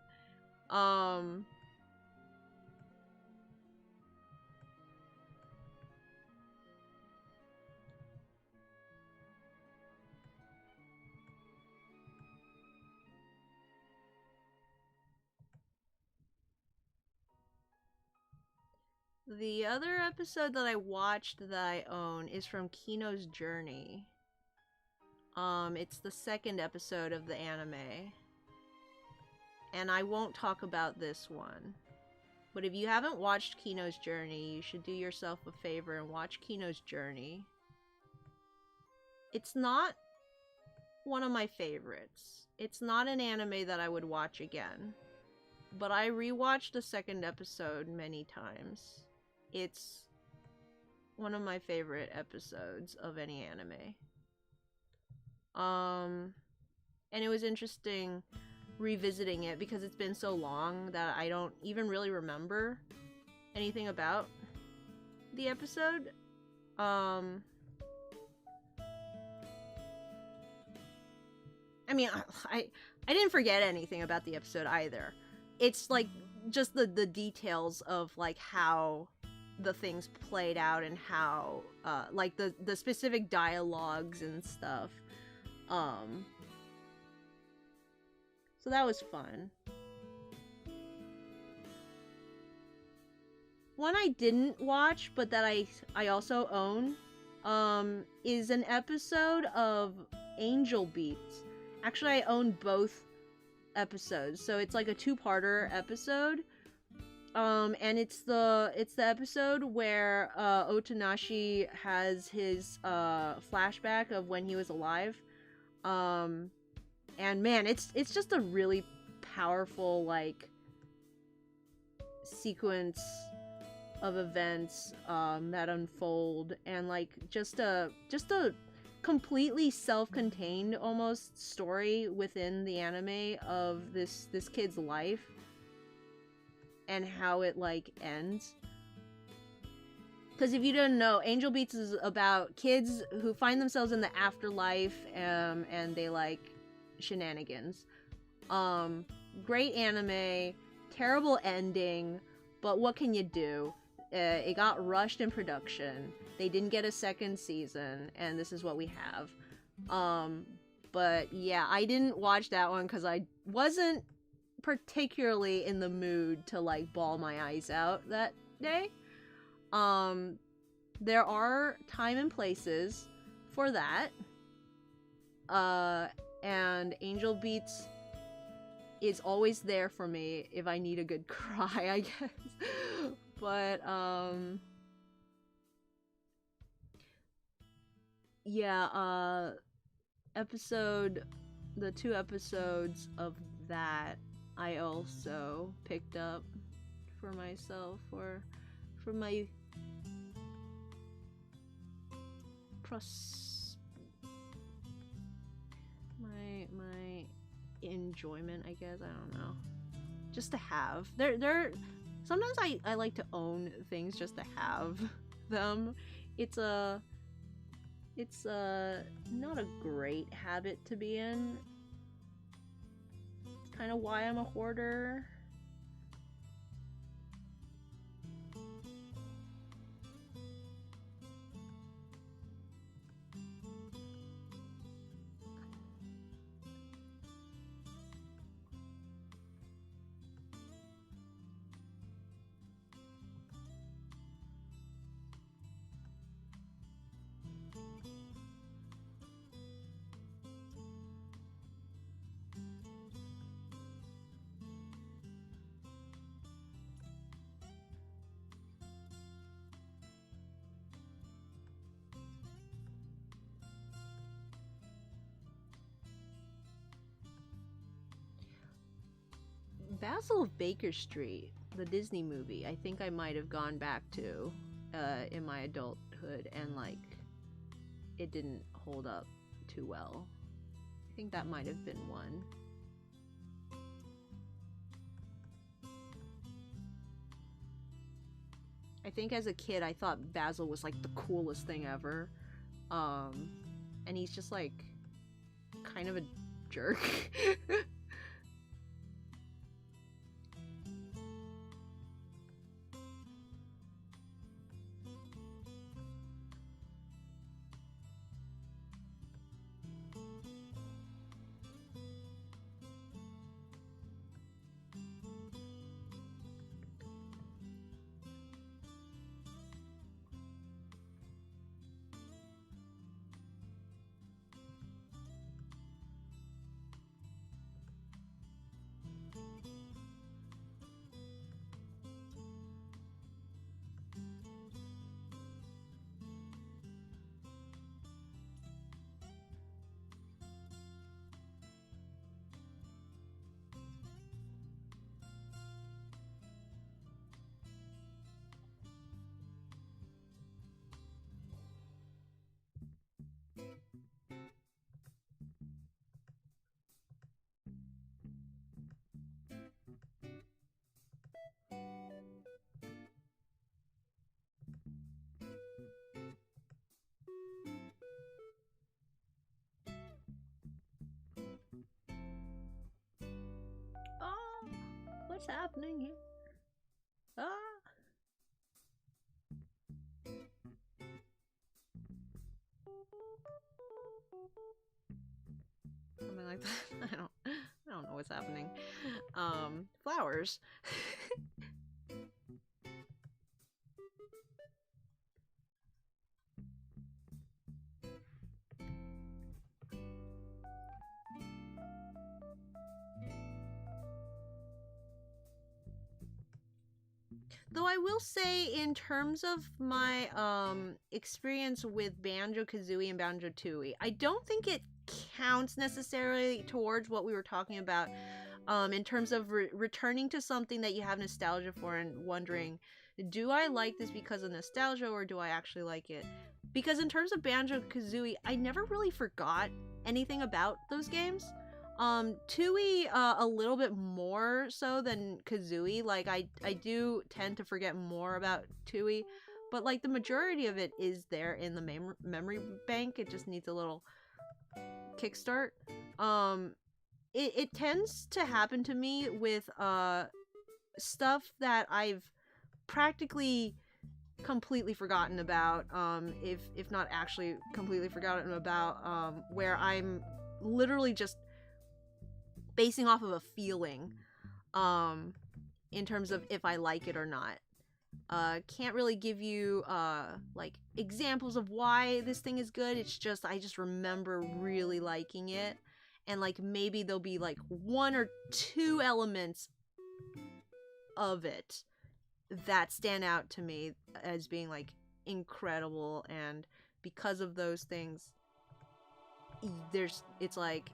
The other episode that I watched that I own is from Kino's Journey. It's the second episode of the anime. And I won't talk about this one. But if you haven't watched Kino's Journey, you should do yourself a favor and watch Kino's Journey. It's not one of my favorites. It's not an anime that I would watch again. But I rewatched the second episode many times. It's one of my favorite episodes of any anime. And it was interesting revisiting it because it's been so long that I don't even really remember anything about the episode. I mean, I didn't forget anything about the episode either. It's like just the details of like how the things played out and how like the specific dialogues and stuff. So that was fun. One I didn't watch but that I also own is an episode of Angel Beats. Actually, I own both episodes, so it's like a 2-parter episode. And it's the episode where Otonashi has his flashback of when he was alive. And man, it's just a really powerful like sequence of events that unfold, and like just a completely self-contained almost story within the anime of this kid's life and how it like ends. Because if you didn't know, Angel Beats is about kids who find themselves in the afterlife, and they like shenanigans. Great anime, terrible ending, but what can you do? It got rushed in production. They didn't get a second season, and this is what we have. But yeah, I didn't watch that one because I wasn't particularly in the mood to like bawl my eyes out that day. There are time and places for that. And Angel Beats is always there for me if I need a good cry, I guess. But, yeah, the 2 episodes of that I also picked up for myself, or for my my enjoyment, I guess. I don't know, just to have. They're sometimes I like to own things just to have them. It's not a great habit to be in. It's kind of why I'm a hoarder. Basil of Baker Street, the Disney movie, I think I might have gone back to in my adulthood, and like it didn't hold up too well. I think that might have been one. I think as a kid I thought Basil was like the coolest thing ever. And he's just like kind of a jerk. Oh, what's happening here? Ah. Something like that. I don't know what's happening. Flowers. Though I will say, in terms of my experience with Banjo-Kazooie and Banjo-Tooie, I don't think it counts necessarily towards what we were talking about, in terms of returning to something that you have nostalgia for and wondering, Do I like this because of nostalgia, or do I actually like it? Because in terms of Banjo-Kazooie, I never really forgot anything about those games. Tooie, a little bit more so than Kazooie. Like, I do tend to forget more about Tooie, but like the majority of it is there in the memory bank. It just needs a little kickstart. It tends to happen to me with stuff that I've practically completely forgotten about, if not actually completely forgotten about, where I'm literally just basing off of a feeling, in terms of if I like it or not. Can't really give you, like, examples of why this thing is good. It's just, I just remember really liking it. And, like, maybe there'll be, like, 1 or 2 elements of it that stand out to me as being, like, incredible. And because of those things, it's, like,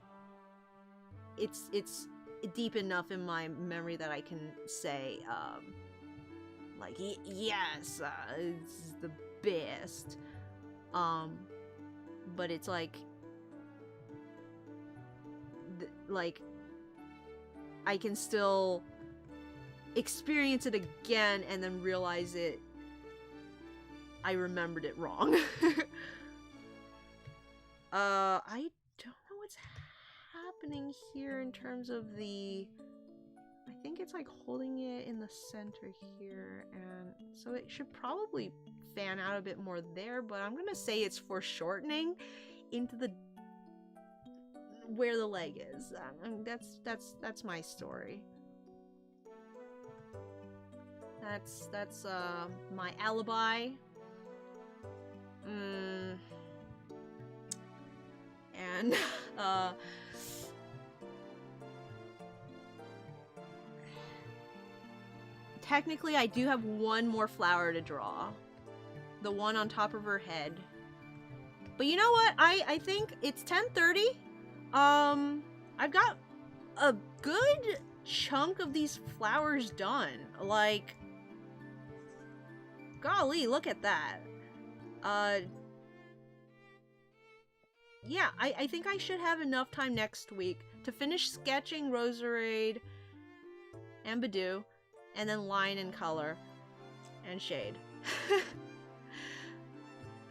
it's deep enough in my memory that I can say, like, yes, it's the best. But it's like, like, I can still experience it again and then realize I remembered it wrong. I don't know what's happening here in terms of the... I think it's like holding it in the center here, and so it should probably fan out a bit more there, but I'm gonna say it's foreshortening into the where the leg is. That's my story. That's my alibi. And technically I do have 1 more flower to draw. The one on top of her head. But you know what? I think it's 10:30. I've got a good chunk of these flowers done. Like, golly, look at that. Yeah, I think I should have enough time next week to finish sketching Roserade and Badoo, and then line and color and shade.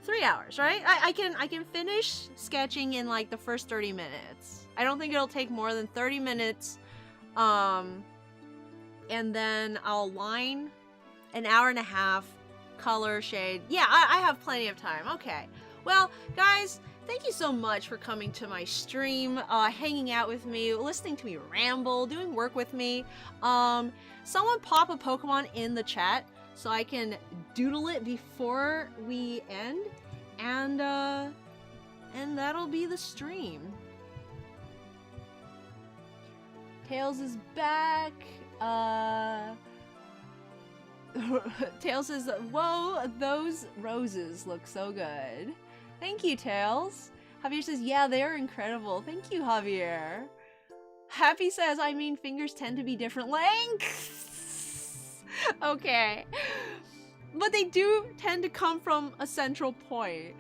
3 hours, right? I can finish sketching in like the first 30 minutes. I don't think it'll take more than 30 minutes. And then I'll line an hour and a half, color, shade. Yeah, I have plenty of time. Okay. Well, guys, thank you so much for coming to my stream, hanging out with me, listening to me ramble, doing work with me. Someone pop a Pokemon in the chat so I can doodle it before we end, and that'll be the stream. Tails is back. Tails says, whoa, those roses look so good. Thank you, Tails. Javier says, yeah, they're incredible. Thank you, Javier. Happy says, I mean, fingers tend to be different lengths. Okay. But they do tend to come from a central point.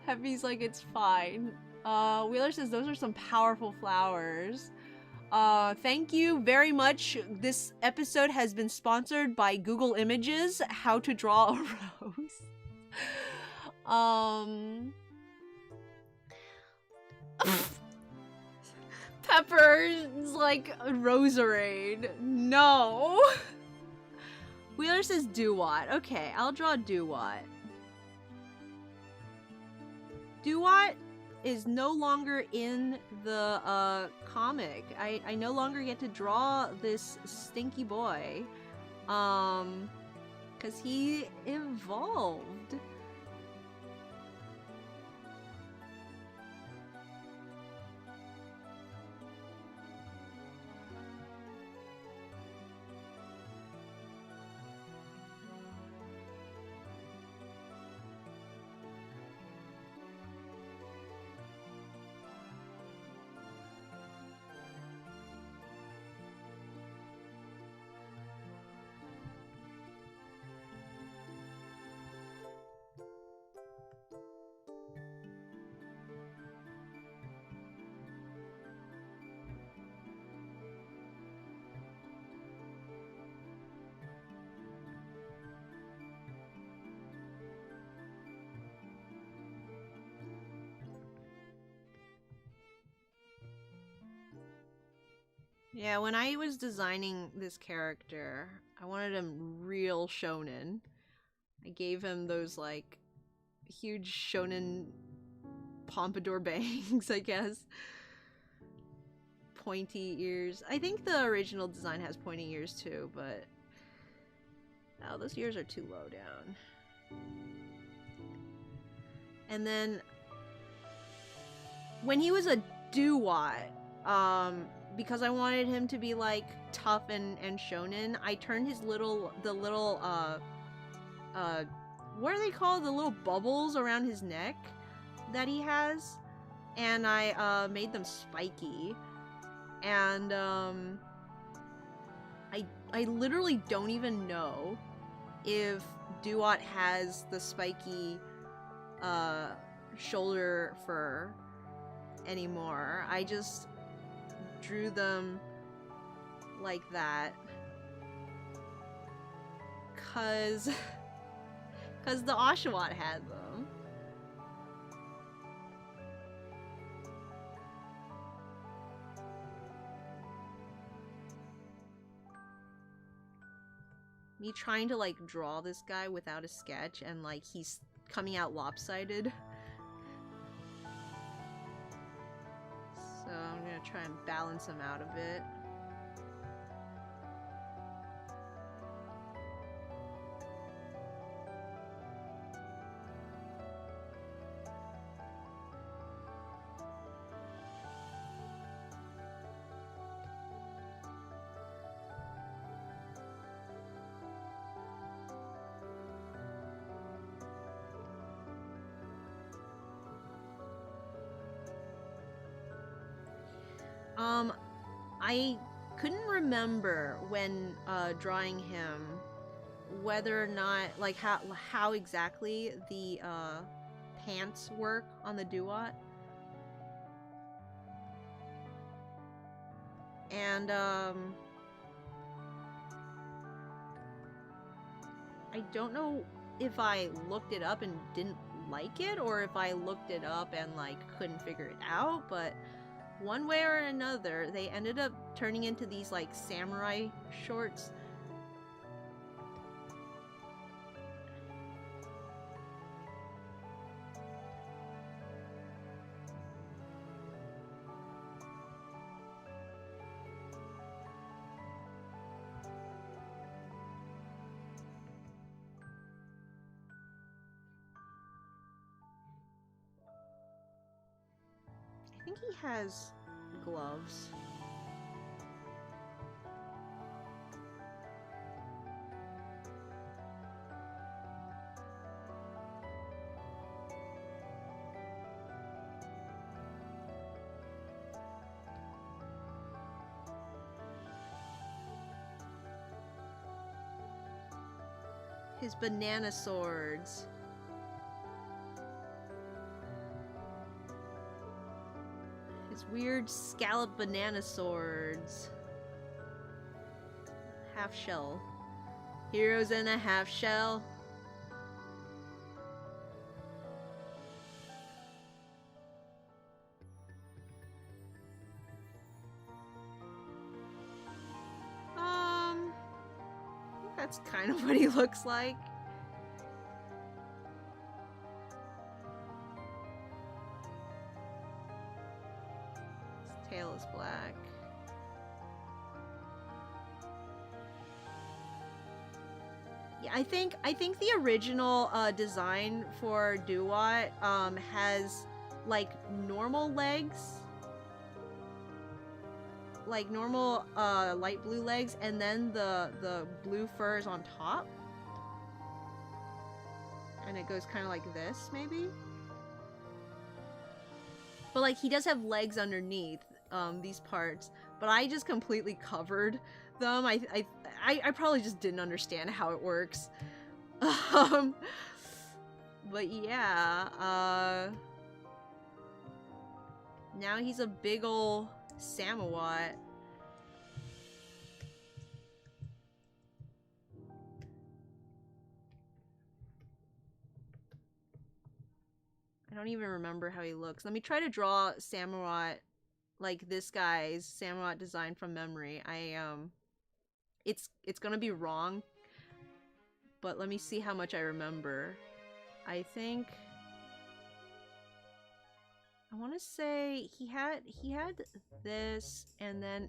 Happy's like, it's fine. Wheeler says, those are some powerful flowers. Thank you very much. This episode has been sponsored by Google Images, how to draw a rose. Pepper's like Roserade. No. Wheeler says Duwat. Okay, I'll draw Duwat. Duwat is no longer in the comic. I no longer get to draw this stinky boy. Cause he evolved. Yeah, when I was designing this character, I wanted him real shonen. I gave him those, like, huge shonen pompadour bangs, I guess. Pointy ears. I think the original design has pointy ears too, but... oh, those ears are too low down. And then... when he was a doo-wot, because I wanted him to be, like, tough and shonen, I turned his what are they called? The little bubbles around his neck that he has, and I made them spiky. And I literally don't even know if Duat has the spiky shoulder fur anymore. I just drew them like that cause the Oshawott had them. Me trying to, like, draw this guy without a sketch, and, like, he's coming out lopsided. So I'm gonna try and balance him out a bit. I couldn't remember when drawing him whether or not, like, how exactly the pants work on the Duat. And I don't know if I looked it up and didn't like it, or if I looked it up and, like, couldn't figure it out, but one way or another, they ended up turning into these, like, samurai shorts. I think he has gloves. His banana swords. His weird scallop banana swords. Half shell. Heroes in a half shell. That's kind of what he looks like. His tail is black. Yeah, I think the original design for Duat has, like, normal legs. Like, normal light blue legs, and then the blue fur is on top. And it goes kind of like this, maybe? But, like, he does have legs underneath these parts. But I just completely covered them. I probably just didn't understand how it works. But yeah, now he's a big ol' Samawat. I don't even remember how he looks. Let me try to draw Samawat like this guy's Samurott design from memory. It's gonna be wrong, but let me see how much I remember. I think I want to say he had this, and then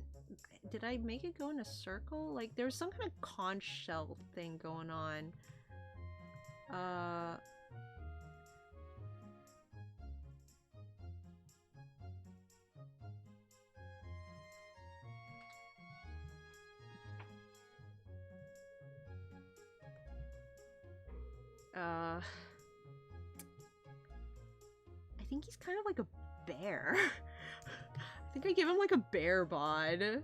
did I make it go in a circle? Like there was some kind of conch shell thing going on. I think he's kind of like a bear. I think I gave him like a bear bod.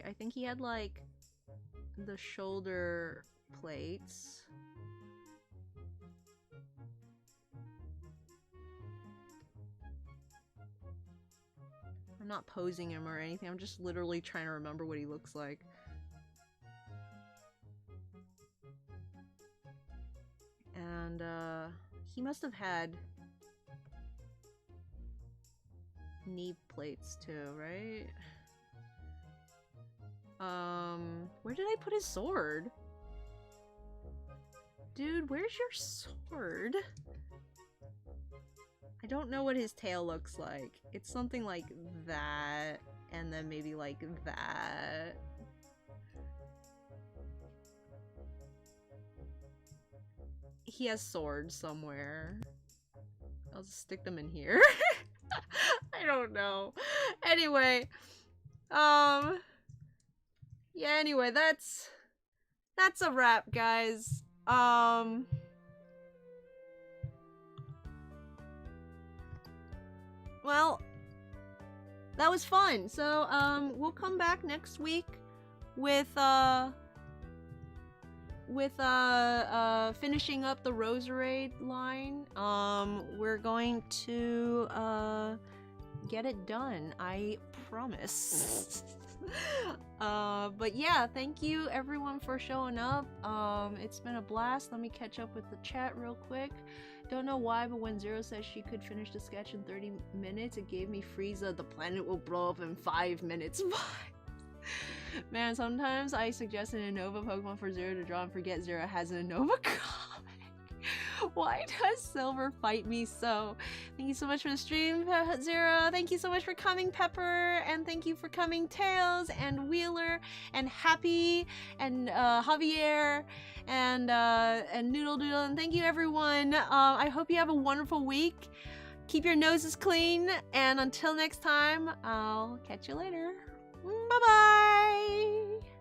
I think he had like the shoulder plates. I'm not posing him or anything, I'm just literally trying to remember what he looks like. And he must have had knee plates too, right? Where did I put his sword? Dude, where's your sword? I don't know what his tail looks like. It's something like that, and then maybe like that. He has swords somewhere. I'll just stick them in here. I don't know. Anyway, yeah, anyway, that's a wrap, guys. Well, that was fun. So, we'll come back next week with finishing up the Roselia line. We're going to get it done, I promise. But yeah, thank you everyone for showing up. It's been a blast. Let me catch up with the chat real quick. Don't know why, but when Zero says she could finish the sketch in 30 minutes, it gave me Frieza, the planet will blow up in 5 minutes. Man, sometimes I suggest an Unova Pokemon for Zero to draw and forget Zero has an Unova comic. Why does Silver fight me so? Thank you so much for the stream, Zero. Thank you so much for coming, Pepper. And thank you for coming, Tails, and Wheeler, and Happy, and Javier, and Noodle Doodle. And thank you, everyone. I hope you have a wonderful week. Keep your noses clean. And until next time, I'll catch you later. Bye-bye!